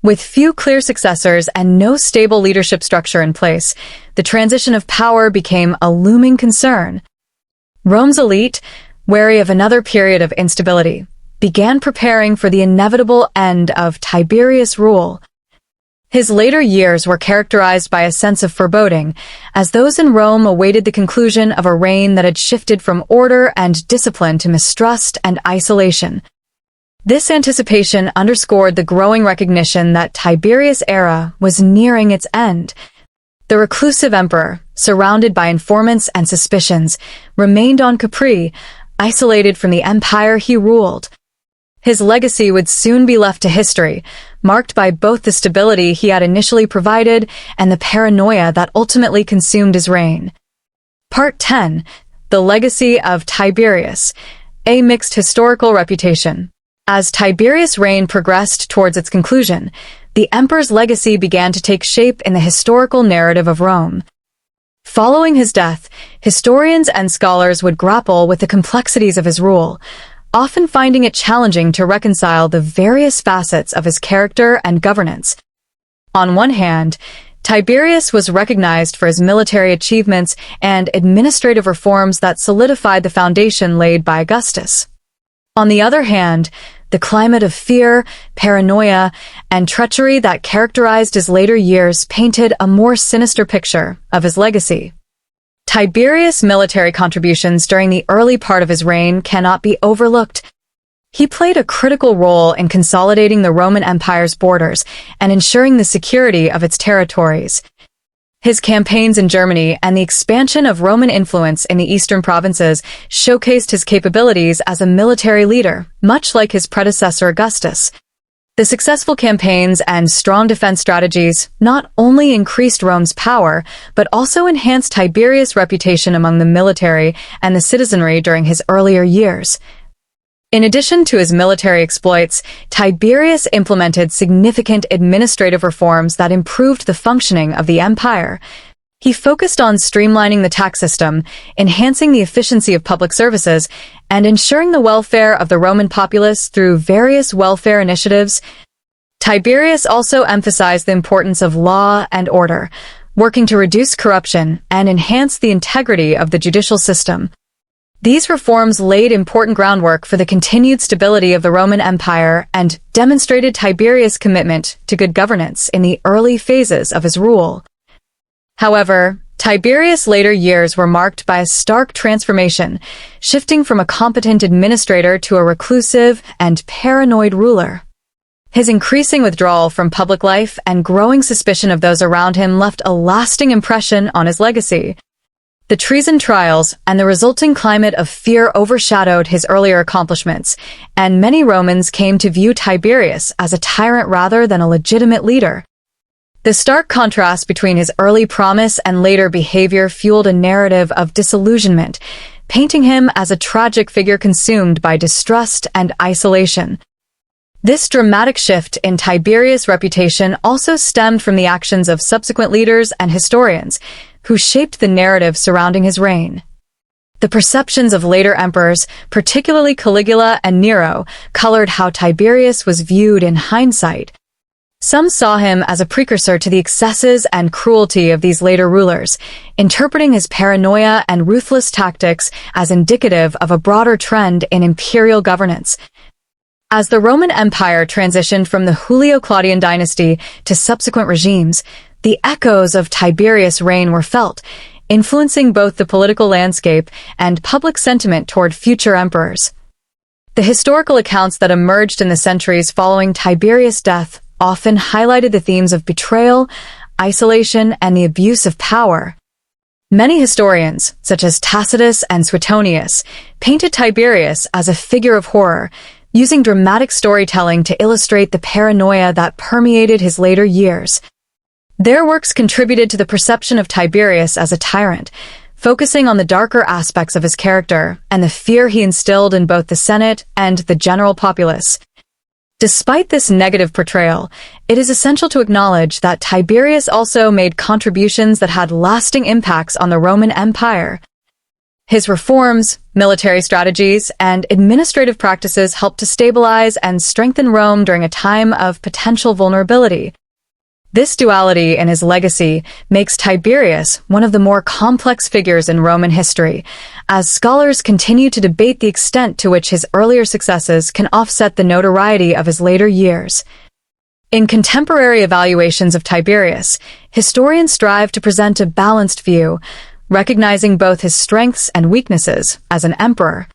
With few clear successors and no stable leadership structure in place, the transition of power became a looming concern. Rome's elite, wary of another period of instability, began preparing for the inevitable end of Tiberius' rule. His later years were characterized by a sense of foreboding, as those in Rome awaited the conclusion of a reign that had shifted from order and discipline to mistrust and isolation. This anticipation underscored the growing recognition that Tiberius' era was nearing its end. The reclusive emperor, surrounded by informants and suspicions, remained on Capri, isolated from the empire he ruled. His legacy would soon be left to history, marked by both the stability he had initially provided and the paranoia that ultimately consumed his reign. Part 10. The Legacy of Tiberius. A mixed historical reputation. As Tiberius' reign progressed towards its conclusion, the emperor's legacy began to take shape in the historical narrative of Rome. Following his death, historians and scholars would grapple with the complexities of his rule, often finding it challenging to reconcile the various facets of his character and governance. On one hand, Tiberius was recognized for his military achievements and administrative reforms that solidified the foundation laid by Augustus. On the other hand, the climate of fear, paranoia, and treachery that characterized his later years painted a more sinister picture of his legacy. Tiberius' military contributions during the early part of his reign cannot be overlooked. He played a critical role in consolidating the Roman Empire's borders and ensuring the security of its territories. His campaigns in Germany and the expansion of Roman influence in the eastern provinces showcased his capabilities as a military leader, much like his predecessor Augustus. The successful campaigns and strong defense strategies not only increased Rome's power, but also enhanced Tiberius' reputation among the military and the citizenry during his earlier years. In addition to his military exploits, Tiberius implemented significant administrative reforms that improved the functioning of the empire. He focused on streamlining the tax system, enhancing the efficiency of public services, and ensuring the welfare of the Roman populace through various welfare initiatives. Tiberius also emphasized the importance of law and order, working to reduce corruption and enhance the integrity of the judicial system. These reforms laid important groundwork for the continued stability of the Roman Empire and demonstrated Tiberius' commitment to good governance in the early phases of his rule. However, Tiberius' later years were marked by a stark transformation, shifting from a competent administrator to a reclusive and paranoid ruler. His increasing withdrawal from public life and growing suspicion of those around him left a lasting impression on his legacy. The treason trials and the resulting climate of fear overshadowed his earlier accomplishments, and many Romans came to view Tiberius as a tyrant rather than a legitimate leader. The stark contrast between his early promise and later behavior fueled a narrative of disillusionment, painting him as a tragic figure consumed by distrust and isolation. This dramatic shift in Tiberius' reputation also stemmed from the actions of subsequent leaders and historians, who shaped the narrative surrounding his reign. The perceptions of later emperors, particularly Caligula and Nero, colored how Tiberius was viewed in hindsight. Some saw him as a precursor to the excesses and cruelty of these later rulers, interpreting his paranoia and ruthless tactics as indicative of a broader trend in imperial governance. As the Roman Empire transitioned from the Julio-Claudian dynasty to subsequent regimes, the echoes of Tiberius' reign were felt, influencing both the political landscape and public sentiment toward future emperors. The historical accounts that emerged in the centuries following Tiberius' death often highlighted the themes of betrayal, isolation, and the abuse of power. Many historians, such as Tacitus and Suetonius, painted Tiberius as a figure of horror, using dramatic storytelling to illustrate the paranoia that permeated his later years. Their works contributed to the perception of Tiberius as a tyrant, focusing on the darker aspects of his character and the fear he instilled in both the Senate and the general populace. Despite this negative portrayal, it is essential to acknowledge that Tiberius also made contributions that had lasting impacts on the Roman Empire. His reforms, military strategies, and administrative practices helped to stabilize and strengthen Rome during a time of potential vulnerability. This duality in his legacy makes Tiberius one of the more complex figures in Roman history, as scholars continue to debate the extent to which his earlier successes can offset the notoriety of his later years. In contemporary evaluations of Tiberius, historians strive to present a balanced view, recognizing both his strengths and weaknesses as an emperor.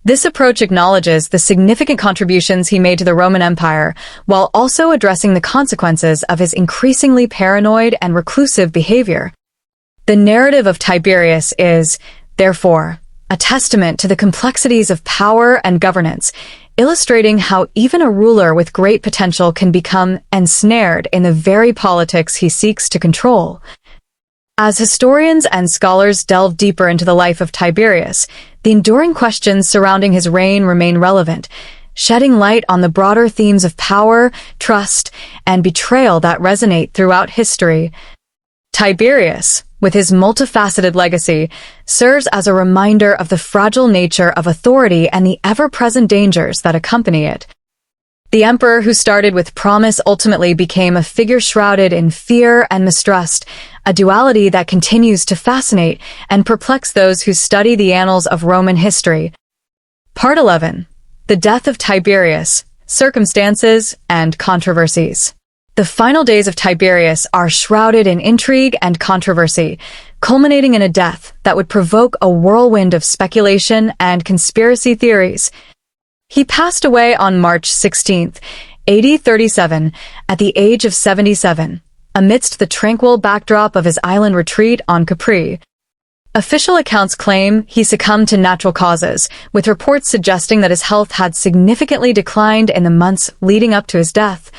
This approach acknowledges the significant contributions he made to the Roman Empire, while also addressing the consequences of his increasingly paranoid and reclusive behavior. The narrative of Tiberius is, therefore, a testament to the complexities of power and governance, illustrating how even a ruler with great potential can become ensnared in the very politics he seeks to control. As historians and scholars delve deeper into the life of Tiberius, the enduring questions surrounding his reign remain relevant, shedding light on the broader themes of power, trust, and betrayal that resonate throughout history. Tiberius, with his multifaceted legacy, serves as a reminder of the fragile nature of authority and the ever-present dangers that accompany it. The emperor who started with promise ultimately became a figure shrouded in fear and mistrust, a duality that continues to fascinate and perplex those who study the annals of Roman history. Part 11. The Death of Tiberius, Circumstances and Controversies. The final days of Tiberius are shrouded in intrigue and controversy, culminating in a death that would provoke a whirlwind of speculation and conspiracy theories. He passed away on March 16, AD 37, at the age of 77, amidst the tranquil backdrop of his island retreat on Capri. Official accounts claim he succumbed to natural causes, with reports suggesting that his health had significantly declined in the months leading up to his death.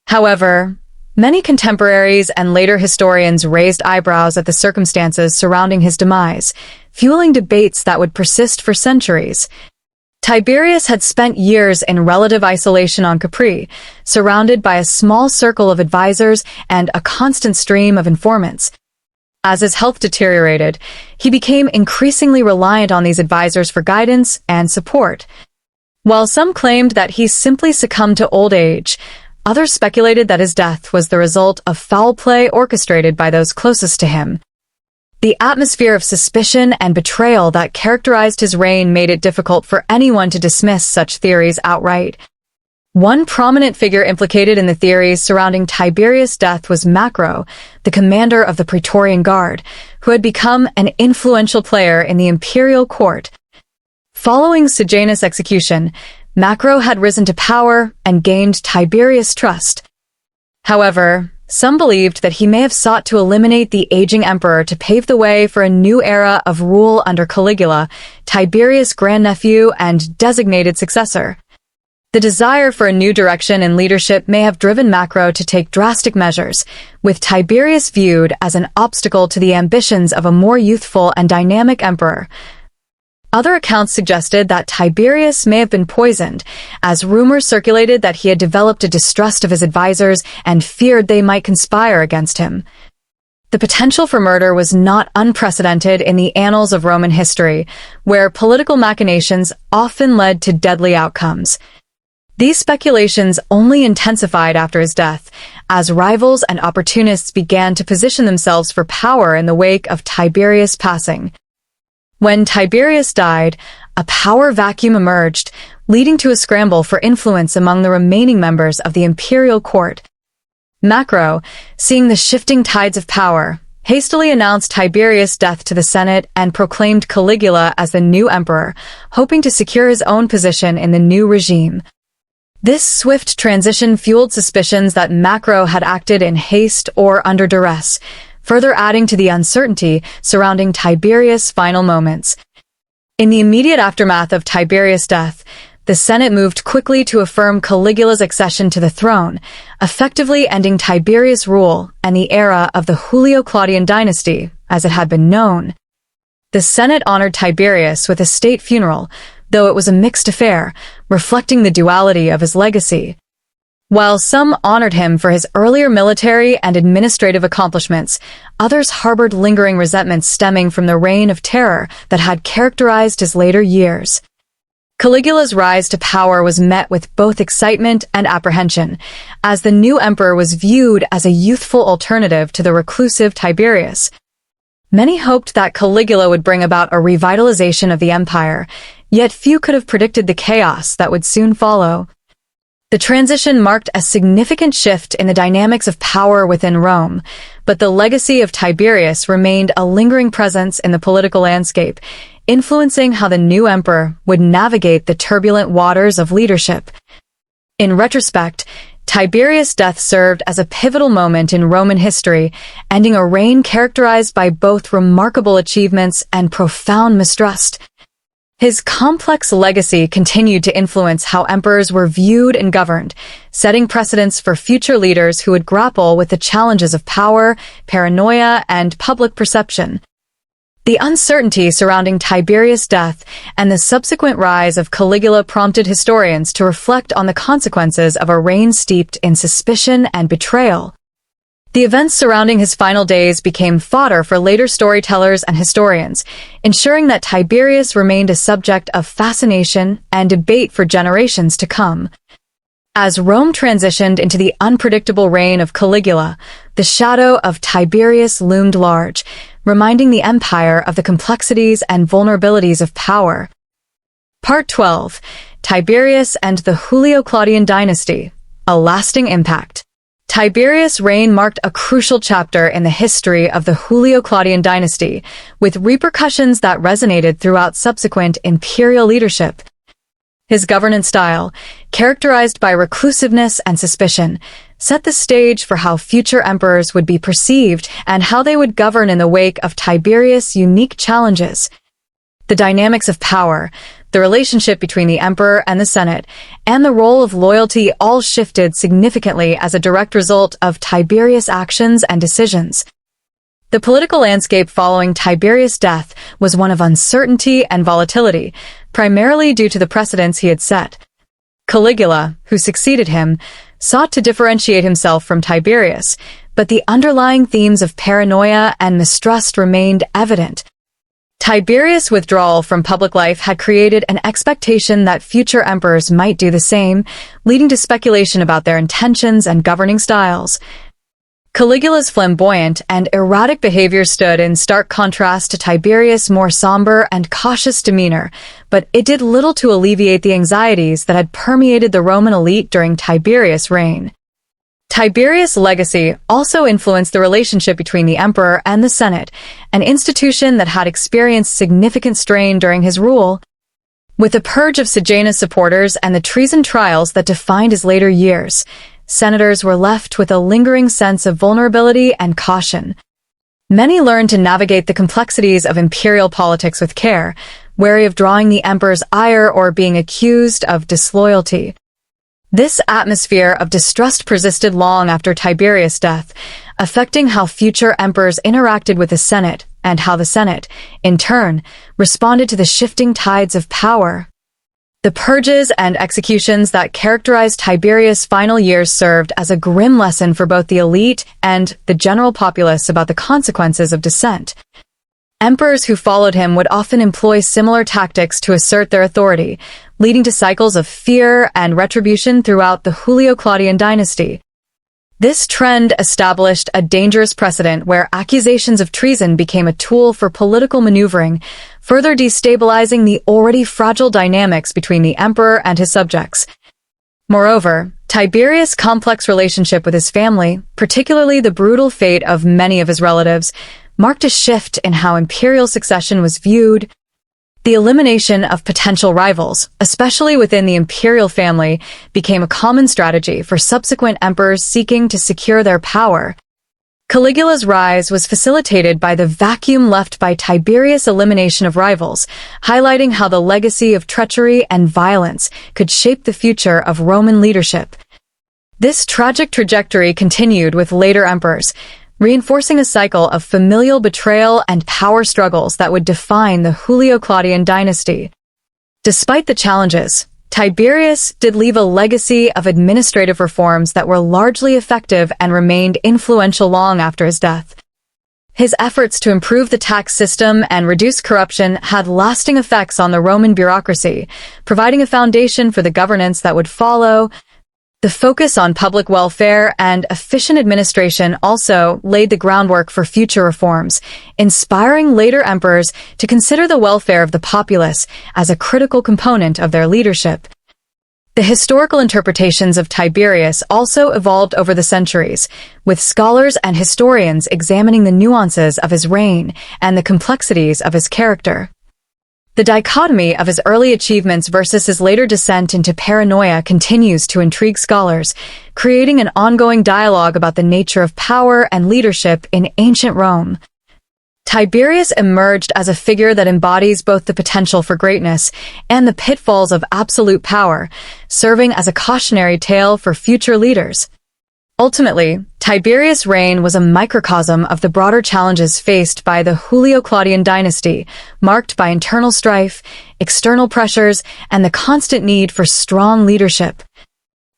However, many contemporaries and later historians raised eyebrows at the circumstances surrounding his demise, fueling debates that would persist for centuries. Tiberius had spent years in relative isolation on Capri, surrounded by a small circle of advisors and a constant stream of informants. As his health deteriorated, he became increasingly reliant on these advisors for guidance and support. While some claimed that he simply succumbed to old age, others speculated that his death was the result of foul play orchestrated by those closest to him. The atmosphere of suspicion and betrayal that characterized his reign made it difficult for anyone to dismiss such theories outright. One prominent figure implicated in the theories surrounding Tiberius' death was Macro, the commander of the Praetorian Guard, who had become an influential player in the imperial court. Following Sejanus' execution, Macro had risen to power and gained Tiberius' trust. However, some believed that he may have sought to eliminate the aging emperor to pave the way for a new era of rule under Caligula, Tiberius' grandnephew and designated successor. The desire for a new direction in leadership may have driven Macro to take drastic measures, with Tiberius viewed as an obstacle to the ambitions of a more youthful and dynamic emperor. Other accounts suggested that Tiberius may have been poisoned, as rumors circulated that he had developed a distrust of his advisors and feared they might conspire against him. The potential for murder was not unprecedented in the annals of Roman history, where political machinations often led to deadly outcomes. These speculations only intensified after his death, as rivals and opportunists began to position themselves for power in the wake of Tiberius' passing. When Tiberius died, a power vacuum emerged, leading to a scramble for influence among the remaining members of the imperial court. Macro, seeing the shifting tides of power, hastily announced Tiberius' death to the Senate and proclaimed Caligula as the new emperor, hoping to secure his own position in the new regime. This swift transition fueled suspicions that Macro had acted in haste or under duress, further adding to the uncertainty surrounding Tiberius' final moments. In the immediate aftermath of Tiberius' death, the Senate moved quickly to affirm Caligula's accession to the throne, effectively ending Tiberius' rule and the era of the Julio-Claudian dynasty, as it had been known. The Senate honored Tiberius with a state funeral, though it was a mixed affair, reflecting the duality of his legacy. While some honored him for his earlier military and administrative accomplishments, others harbored lingering resentments stemming from the reign of terror that had characterized his later years. Caligula's rise to power was met with both excitement and apprehension, as the new emperor was viewed as a youthful alternative to the reclusive Tiberius. Many hoped that Caligula would bring about a revitalization of the empire, yet few could have predicted the chaos that would soon follow. The transition marked a significant shift in the dynamics of power within Rome, but the legacy of Tiberius remained a lingering presence in the political landscape, influencing how the new emperor would navigate the turbulent waters of leadership. In retrospect, Tiberius' death served as a pivotal moment in Roman history, ending a reign characterized by both remarkable achievements and profound mistrust. His complex legacy continued to influence how emperors were viewed and governed, setting precedents for future leaders who would grapple with the challenges of power, paranoia, and public perception. The uncertainty surrounding Tiberius' death and the subsequent rise of Caligula prompted historians to reflect on the consequences of a reign steeped in suspicion and betrayal. The events surrounding his final days became fodder for later storytellers and historians, ensuring that Tiberius remained a subject of fascination and debate for generations to come. As Rome transitioned into the unpredictable reign of Caligula, the shadow of Tiberius loomed large, reminding the empire of the complexities and vulnerabilities of power. Part 12. Tiberius and the Julio-Claudian dynasty, a lasting impact. Tiberius' reign marked a crucial chapter in the history of the Julio-Claudian dynasty, with repercussions that resonated throughout subsequent imperial leadership. His governance style, characterized by reclusiveness and suspicion, set the stage for how future emperors would be perceived and how they would govern in the wake of Tiberius' unique challenges. The dynamics of power, the relationship between the emperor and the Senate, and the role of loyalty all shifted significantly as a direct result of Tiberius' actions and decisions. The political landscape following Tiberius' death was one of uncertainty and volatility, primarily due to the precedents he had set. Caligula, who succeeded him, sought to differentiate himself from Tiberius, but the underlying themes of paranoia and mistrust remained evident. Tiberius' withdrawal from public life had created an expectation that future emperors might do the same, leading to speculation about their intentions and governing styles. Caligula's flamboyant and erratic behavior stood in stark contrast to Tiberius' more somber and cautious demeanor, but it did little to alleviate the anxieties that had permeated the Roman elite during Tiberius' reign. Tiberius' legacy also influenced the relationship between the emperor and the Senate, an institution that had experienced significant strain during his rule. With the purge of Sejanus' supporters and the treason trials that defined his later years, senators were left with a lingering sense of vulnerability and caution. Many learned to navigate the complexities of imperial politics with care, wary of drawing the emperor's ire or being accused of disloyalty. This atmosphere of distrust persisted long after Tiberius' death, affecting how future emperors interacted with the Senate and how the Senate, in turn, responded to the shifting tides of power. The purges and executions that characterized Tiberius' final years served as a grim lesson for both the elite and the general populace about the consequences of dissent. Emperors who followed him would often employ similar tactics to assert their authority, leading to cycles of fear and retribution throughout the Julio-Claudian dynasty. This trend established a dangerous precedent where accusations of treason became a tool for political maneuvering, further destabilizing the already fragile dynamics between the emperor and his subjects. Moreover, Tiberius' complex relationship with his family, particularly the brutal fate of many of his relatives, marked a shift in how imperial succession was viewed. The elimination of potential rivals, especially within the imperial family, became a common strategy for subsequent emperors seeking to secure their power. Caligula's rise was facilitated by the vacuum left by Tiberius' elimination of rivals, highlighting how the legacy of treachery and violence could shape the future of Roman leadership. This tragic trajectory continued with later emperors, reinforcing a cycle of familial betrayal and power struggles that would define the Julio-Claudian dynasty. Despite the challenges, Tiberius did leave a legacy of administrative reforms that were largely effective and remained influential long after his death. His efforts to improve the tax system and reduce corruption had lasting effects on the Roman bureaucracy, providing a foundation for the governance that would follow. The focus on public welfare and efficient administration also laid the groundwork for future reforms, inspiring later emperors to consider the welfare of the populace as a critical component of their leadership. The historical interpretations of Tiberius also evolved over the centuries, with scholars and historians examining the nuances of his reign and the complexities of his character. The dichotomy of his early achievements versus his later descent into paranoia continues to intrigue scholars, creating an ongoing dialogue about the nature of power and leadership in ancient Rome. Tiberius emerged as a figure that embodies both the potential for greatness and the pitfalls of absolute power, serving as a cautionary tale for future leaders. Ultimately, Tiberius' reign was a microcosm of the broader challenges faced by the Julio-Claudian dynasty, marked by internal strife, external pressures, and the constant need for strong leadership.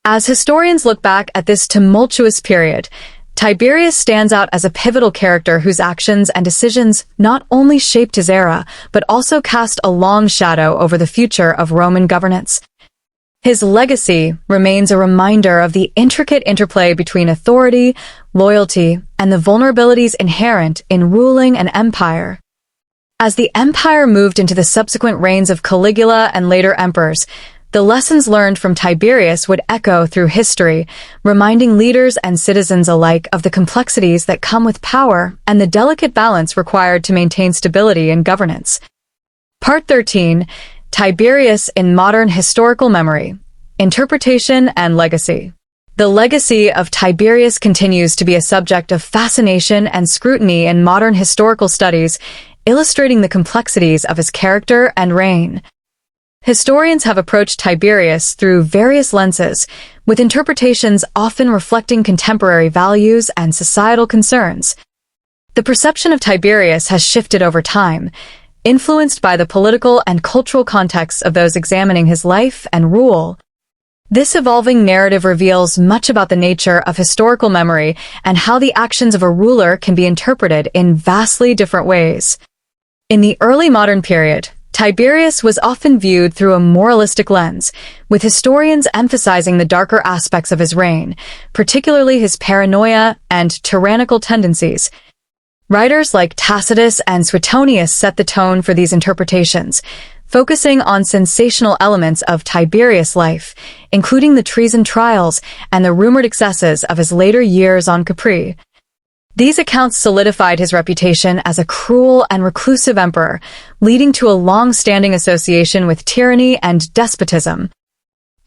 As historians look back at this tumultuous period, Tiberius stands out as a pivotal character whose actions and decisions not only shaped his era, but also cast a long shadow over the future of Roman governance. His legacy remains a reminder of the intricate interplay between authority, loyalty, and the vulnerabilities inherent in ruling an empire. As the empire moved into the subsequent reigns of Caligula and later emperors, the lessons learned from Tiberius would echo through history, reminding leaders and citizens alike of the complexities that come with power and the delicate balance required to maintain stability in governance. Part 13. Tiberius in Modern Historical Memory, Interpretation and Legacy. The legacy of Tiberius continues to be a subject of fascination and scrutiny in modern historical studies, illustrating the complexities of his character and reign. Historians have approached Tiberius through various lenses, with interpretations often reflecting contemporary values and societal concerns. The perception of Tiberius has shifted over time, influenced by the political and cultural contexts of those examining his life and rule. This evolving narrative reveals much about the nature of historical memory and how the actions of a ruler can be interpreted in vastly different ways. In the early modern period, Tiberius was often viewed through a moralistic lens, with historians emphasizing the darker aspects of his reign, particularly his paranoia and tyrannical tendencies. Writers like Tacitus and Suetonius set the tone for these interpretations, focusing on sensational elements of Tiberius' life, including the treason trials and the rumored excesses of his later years on Capri. These accounts solidified his reputation as a cruel and reclusive emperor, leading to a long-standing association with tyranny and despotism.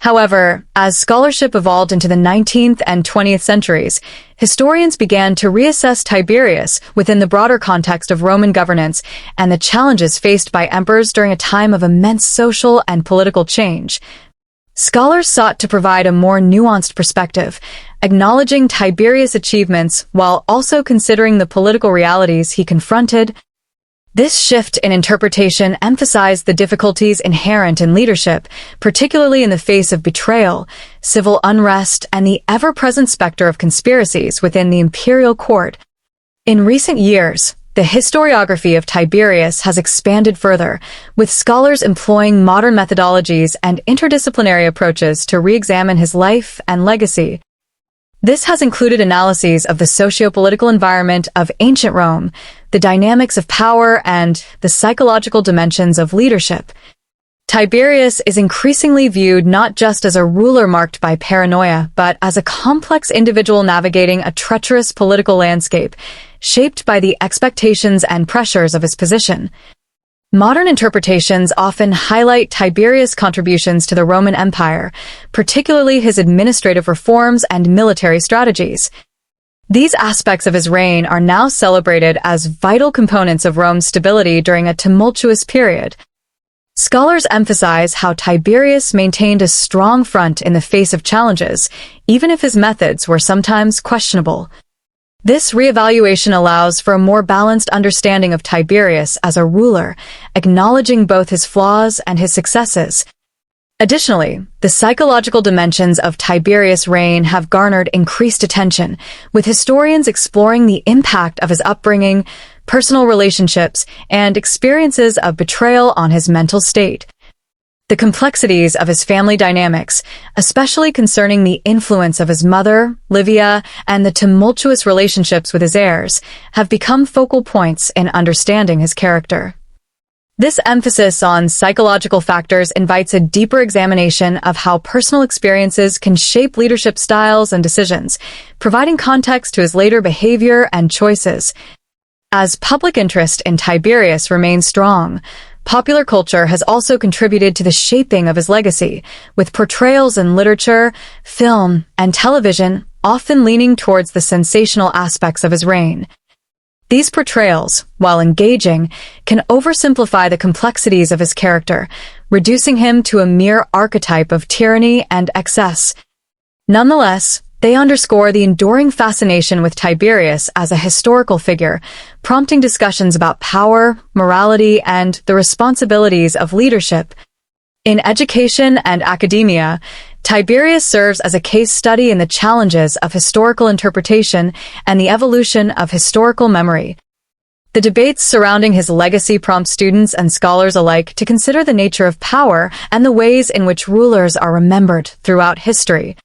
However, as scholarship evolved into the 19th and 20th centuries, historians began to reassess Tiberius within the broader context of Roman governance and the challenges faced by emperors during a time of immense social and political change. Scholars sought to provide a more nuanced perspective, acknowledging Tiberius' achievements while also considering the political realities he confronted. This shift in interpretation emphasized the difficulties inherent in leadership, particularly in the face of betrayal, civil unrest, and the ever-present specter of conspiracies within the imperial court. In recent years, the historiography of Tiberius has expanded further, with scholars employing modern methodologies and interdisciplinary approaches to re-examine his life and legacy. This has included analyses of the socio-political environment of ancient Rome, the dynamics of power, and the psychological dimensions of leadership. Tiberius is increasingly viewed not just as a ruler marked by paranoia, but as a complex individual navigating a treacherous political landscape, shaped by the expectations and pressures of his position. Modern interpretations often highlight Tiberius' contributions to the Roman Empire, particularly his administrative reforms and military strategies. These aspects of his reign are now celebrated as vital components of Rome's stability during a tumultuous period. Scholars emphasize how Tiberius maintained a strong front in the face of challenges, even if his methods were sometimes questionable. This reevaluation allows for a more balanced understanding of Tiberius as a ruler, acknowledging both his flaws and his successes. Additionally, the psychological dimensions of Tiberius' reign have garnered increased attention, with historians exploring the impact of his upbringing, personal relationships, and experiences of betrayal on his mental state. The complexities of his family dynamics, especially concerning the influence of his mother, Livia, and the tumultuous relationships with his heirs, have become focal points in understanding his character. This emphasis on psychological factors invites a deeper examination of how personal experiences can shape leadership styles and decisions, providing context to his later behavior and choices. As public interest in Tiberius remains strong, popular culture has also contributed to the shaping of his legacy, with portrayals in literature, film, and television often leaning towards the sensational aspects of his reign. These portrayals, while engaging, can oversimplify the complexities of his character, reducing him to a mere archetype of tyranny and excess. Nonetheless, they underscore the enduring fascination with Tiberius as a historical figure, prompting discussions about power, morality, and the responsibilities of leadership. In education and academia, Tiberius serves as a case study in the challenges of historical interpretation and the evolution of historical memory. The debates surrounding his legacy prompt students and scholars alike to consider the nature of power and the ways in which rulers are remembered throughout history.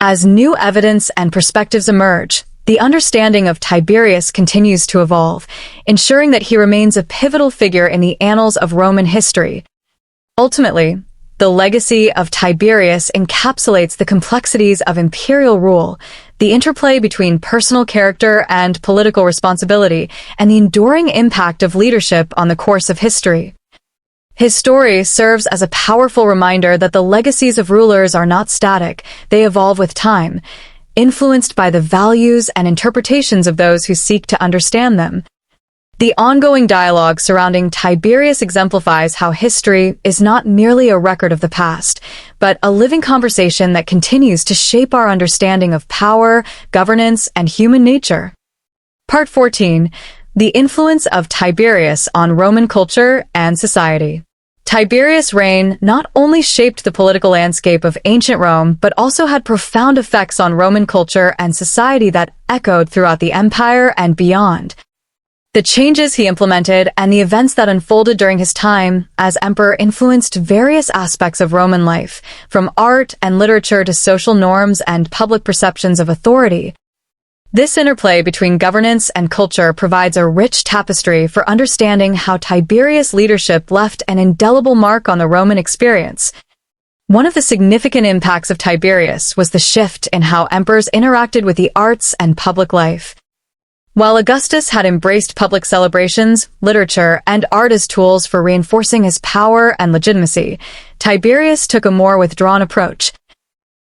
As new evidence and perspectives emerge, the understanding of Tiberius continues to evolve, ensuring that he remains a pivotal figure in the annals of Roman history. Ultimately, the legacy of Tiberius encapsulates the complexities of imperial rule, the interplay between personal character and political responsibility, and the enduring impact of leadership on the course of history. His story serves as a powerful reminder that the legacies of rulers are not static, they evolve with time, influenced by the values and interpretations of those who seek to understand them. The ongoing dialogue surrounding Tiberius exemplifies how history is not merely a record of the past, but a living conversation that continues to shape our understanding of power, governance, and human nature. Part 14. The influence of Tiberius on Roman culture and society. Tiberius' reign not only shaped the political landscape of ancient Rome, but also had profound effects on Roman culture and society that echoed throughout the empire and beyond. The changes he implemented and the events that unfolded during his time as emperor influenced various aspects of Roman life, from art and literature to social norms and public perceptions of authority. This interplay between governance and culture provides a rich tapestry for understanding how Tiberius' leadership left an indelible mark on the Roman experience. One of the significant impacts of Tiberius was the shift in how emperors interacted with the arts and public life. While Augustus had embraced public celebrations, literature, and art as tools for reinforcing his power and legitimacy, Tiberius took a more withdrawn approach.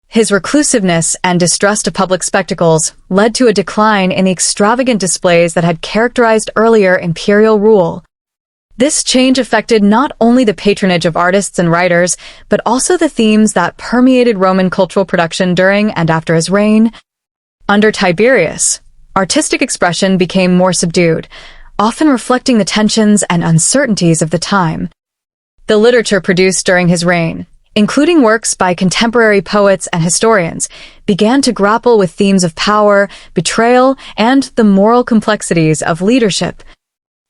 His reclusiveness and distrust of public spectacles led to a decline in the extravagant displays that had characterized earlier imperial rule. This change affected not only the patronage of artists and writers, but also the themes that permeated Roman cultural production during and after his reign. Under Tiberius, artistic expression became more subdued, often reflecting the tensions and uncertainties of the time. The literature produced during his reign, including works by contemporary poets and historians, began to grapple with themes of power, betrayal, and the moral complexities of leadership.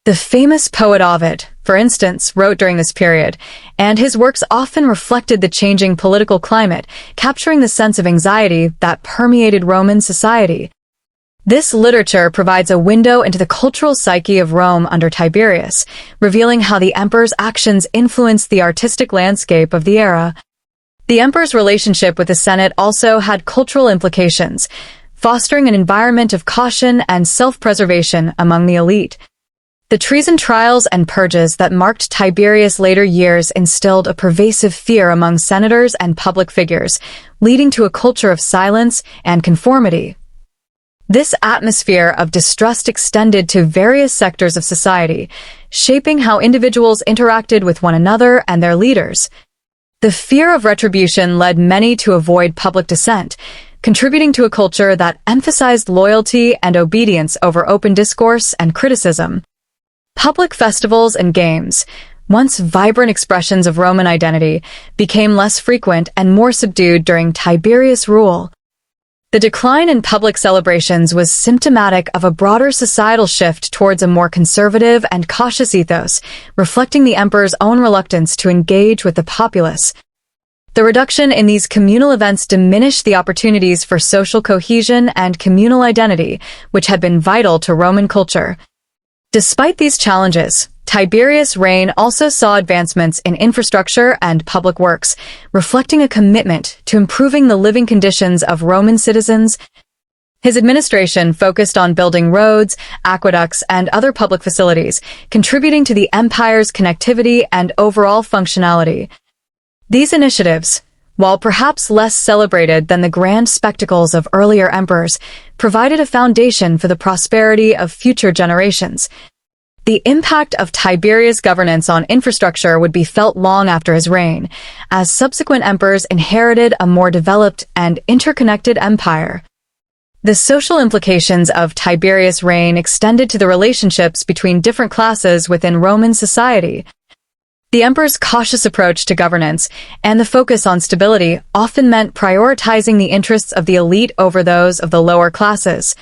The famous poet Ovid, for instance, wrote during this period, and his works often reflected the changing political climate, capturing the sense of anxiety that permeated Roman society. This literature provides a window into the cultural psyche of Rome under Tiberius, revealing how the emperor's actions influenced the artistic landscape of the era. The emperor's relationship with the Senate also had cultural implications, fostering an environment of caution and self-preservation among the elite. The treason trials and purges that marked Tiberius' later years instilled a pervasive fear among senators and public figures, leading to a culture of silence and conformity. This atmosphere of distrust extended to various sectors of society, shaping how individuals interacted with one another and their leaders. The fear of retribution led many to avoid public dissent, contributing to a culture that emphasized loyalty and obedience over open discourse and criticism. Public festivals and games, once vibrant expressions of Roman identity, became less frequent and more subdued during Tiberius' rule. The decline in public celebrations was symptomatic of a broader societal shift towards a more conservative and cautious ethos, reflecting the emperor's own reluctance to engage with the populace. The reduction in these communal events diminished the opportunities for social cohesion and communal identity, which had been vital to Roman culture. Despite these challenges, Tiberius' reign also saw advancements in infrastructure and public works, reflecting a commitment to improving the living conditions of Roman citizens. His administration focused on building roads, aqueducts, and other public facilities, contributing to the empire's connectivity and overall functionality. These initiatives, while perhaps less celebrated than the grand spectacles of earlier emperors, provided a foundation for the prosperity of future generations. The impact of Tiberius' governance on infrastructure would be felt long after his reign, as subsequent emperors inherited a more developed and interconnected empire. The social implications of Tiberius' reign extended to the relationships between different classes within Roman society. The emperor's cautious approach to governance and the focus on stability often meant prioritizing the interests of the elite over those of the lower classes.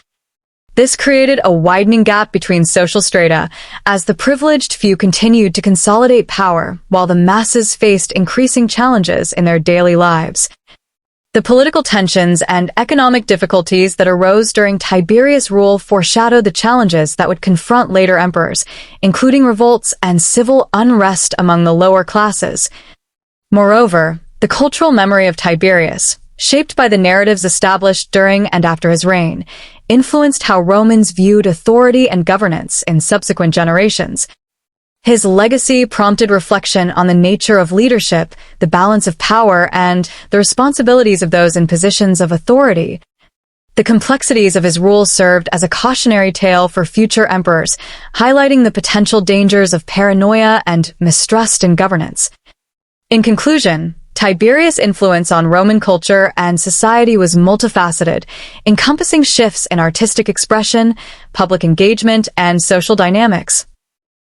This created a widening gap between social strata, as the privileged few continued to consolidate power while the masses faced increasing challenges in their daily lives. The political tensions and economic difficulties that arose during Tiberius' rule foreshadowed the challenges that would confront later emperors, including revolts and civil unrest among the lower classes. Moreover, the cultural memory of Tiberius, shaped by the narratives established during and after his reign, influenced how Romans viewed authority and governance in subsequent generations. His legacy prompted reflection on the nature of leadership, the balance of power, and the responsibilities of those in positions of authority. The complexities of his rule served as a cautionary tale for future emperors, highlighting the potential dangers of paranoia and mistrust in governance. In conclusion, Tiberius' influence on Roman culture and society was multifaceted, encompassing shifts in artistic expression, public engagement, and social dynamics.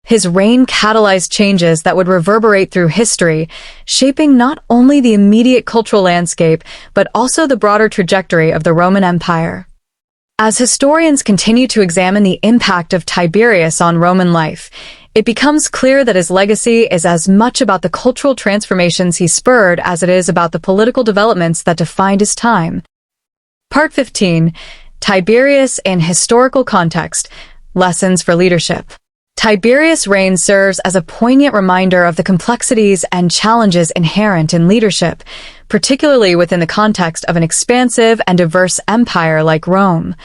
His reign catalyzed changes that would reverberate through history, shaping not only the immediate cultural landscape, but also the broader trajectory of the Roman Empire. As historians continue to examine the impact of Tiberius on Roman life, it becomes clear that his legacy is as much about the cultural transformations he spurred as it is about the political developments that defined his time. Part 15. Tiberius in Historical Context. Lessons for Leadership. Tiberius' reign serves as a poignant reminder of the complexities and challenges inherent in leadership, particularly within the context of an expansive and diverse empire like Rome.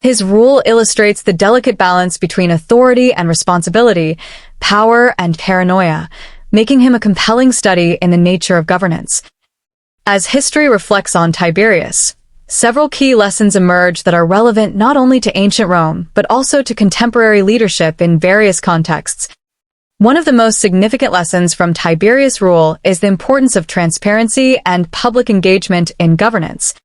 His rule illustrates the delicate balance between authority and responsibility, power and paranoia, making him a compelling study in the nature of governance. As history reflects on Tiberius, several key lessons emerge that are relevant not only to ancient Rome, but also to contemporary leadership in various contexts. One of the most significant lessons from Tiberius' rule is the importance of transparency and public engagement in governance.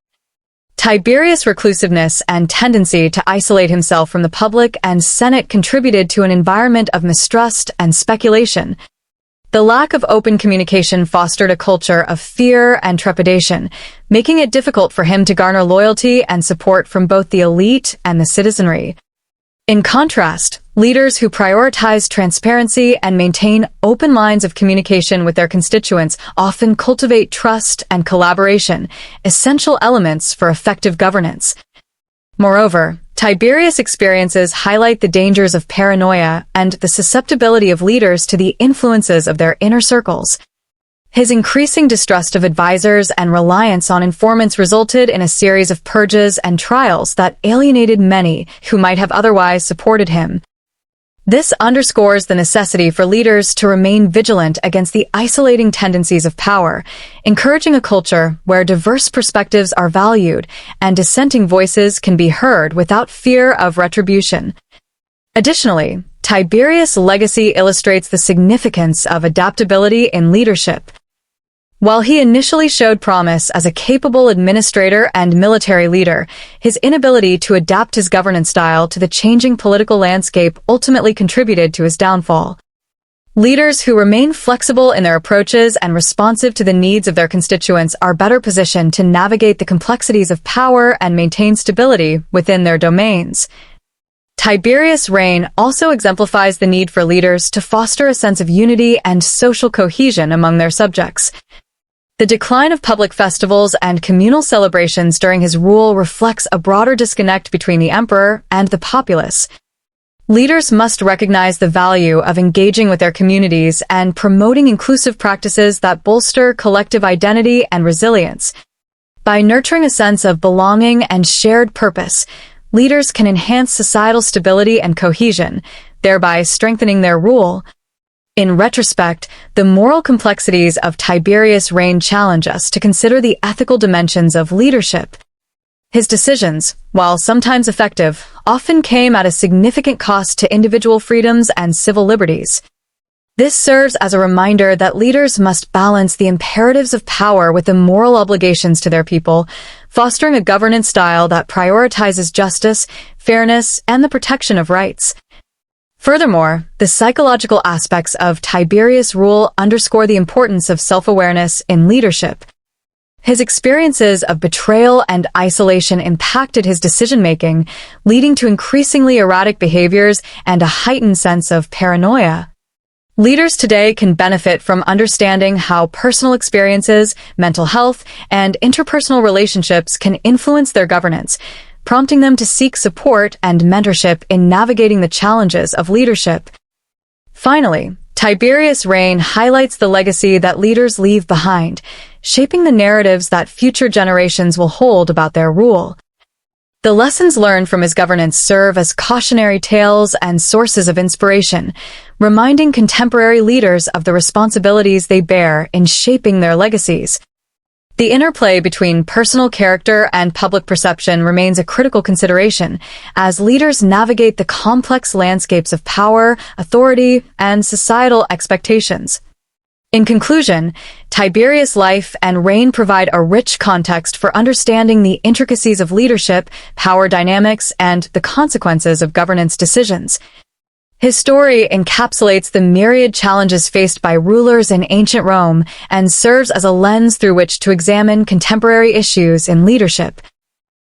Tiberius' reclusiveness and tendency to isolate himself from the public and Senate contributed to an environment of mistrust and speculation. The lack of open communication fostered a culture of fear and trepidation, making it difficult for him to garner loyalty and support from both the elite and the citizenry. In contrast, leaders who prioritize transparency and maintain open lines of communication with their constituents often cultivate trust and collaboration, essential elements for effective governance. Moreover, Tiberius' experiences highlight the dangers of paranoia and the susceptibility of leaders to the influences of their inner circles. His increasing distrust of advisors and reliance on informants resulted in a series of purges and trials that alienated many who might have otherwise supported him. This underscores the necessity for leaders to remain vigilant against the isolating tendencies of power, encouraging a culture where diverse perspectives are valued and dissenting voices can be heard without fear of retribution. Additionally, Tiberius' legacy illustrates the significance of adaptability in leadership. While he initially showed promise as a capable administrator and military leader, his inability to adapt his governance style to the changing political landscape ultimately contributed to his downfall. Leaders who remain flexible in their approaches and responsive to the needs of their constituents are better positioned to navigate the complexities of power and maintain stability within their domains. Tiberius' reign also exemplifies the need for leaders to foster a sense of unity and social cohesion among their subjects. The decline of public festivals and communal celebrations during his rule reflects a broader disconnect between the emperor and the populace. Leaders must recognize the value of engaging with their communities and promoting inclusive practices that bolster collective identity and resilience. By nurturing a sense of belonging and shared purpose, leaders can enhance societal stability and cohesion, thereby strengthening their rule. In retrospect, the moral complexities of Tiberius' reign challenge us to consider the ethical dimensions of leadership. His decisions, while sometimes effective, often came at a significant cost to individual freedoms and civil liberties. This serves as a reminder that leaders must balance the imperatives of power with the moral obligations to their people, fostering a governance style that prioritizes justice, fairness, and the protection of rights. Furthermore, the psychological aspects of Tiberius' rule underscore the importance of self-awareness in leadership. His experiences of betrayal and isolation impacted his decision-making, leading to increasingly erratic behaviors and a heightened sense of paranoia. Leaders today can benefit from understanding how personal experiences, mental health, and interpersonal relationships can influence their governance, prompting them to seek support and mentorship in navigating the challenges of leadership. Finally, Tiberius' reign highlights the legacy that leaders leave behind, shaping the narratives that future generations will hold about their rule. The lessons learned from his governance serve as cautionary tales and sources of inspiration, reminding contemporary leaders of the responsibilities they bear in shaping their legacies. The interplay between personal character and public perception remains a critical consideration as leaders navigate the complex landscapes of power, authority, and societal expectations. In conclusion, Tiberius' life and reign provide a rich context for understanding the intricacies of leadership, power dynamics, and the consequences of governance decisions. His story encapsulates the myriad challenges faced by rulers in ancient Rome and serves as a lens through which to examine contemporary issues in leadership.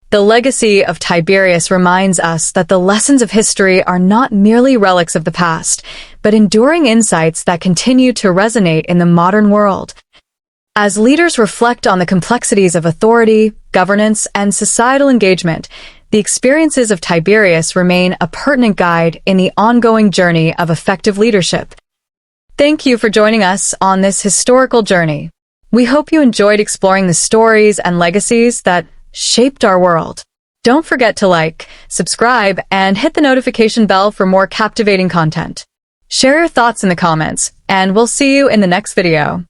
The legacy of Tiberius reminds us that the lessons of history are not merely relics of the past, but enduring insights that continue to resonate in the modern world. As leaders reflect on the complexities of authority, governance, and societal engagement, the experiences of Tiberius remain a pertinent guide in the ongoing journey of effective leadership. Thank you for joining us on this historical journey. We hope you enjoyed exploring the stories and legacies that shaped our world. Don't forget to like, subscribe, and hit the notification bell for more captivating content. Share your thoughts in the comments, and we'll see you in the next video.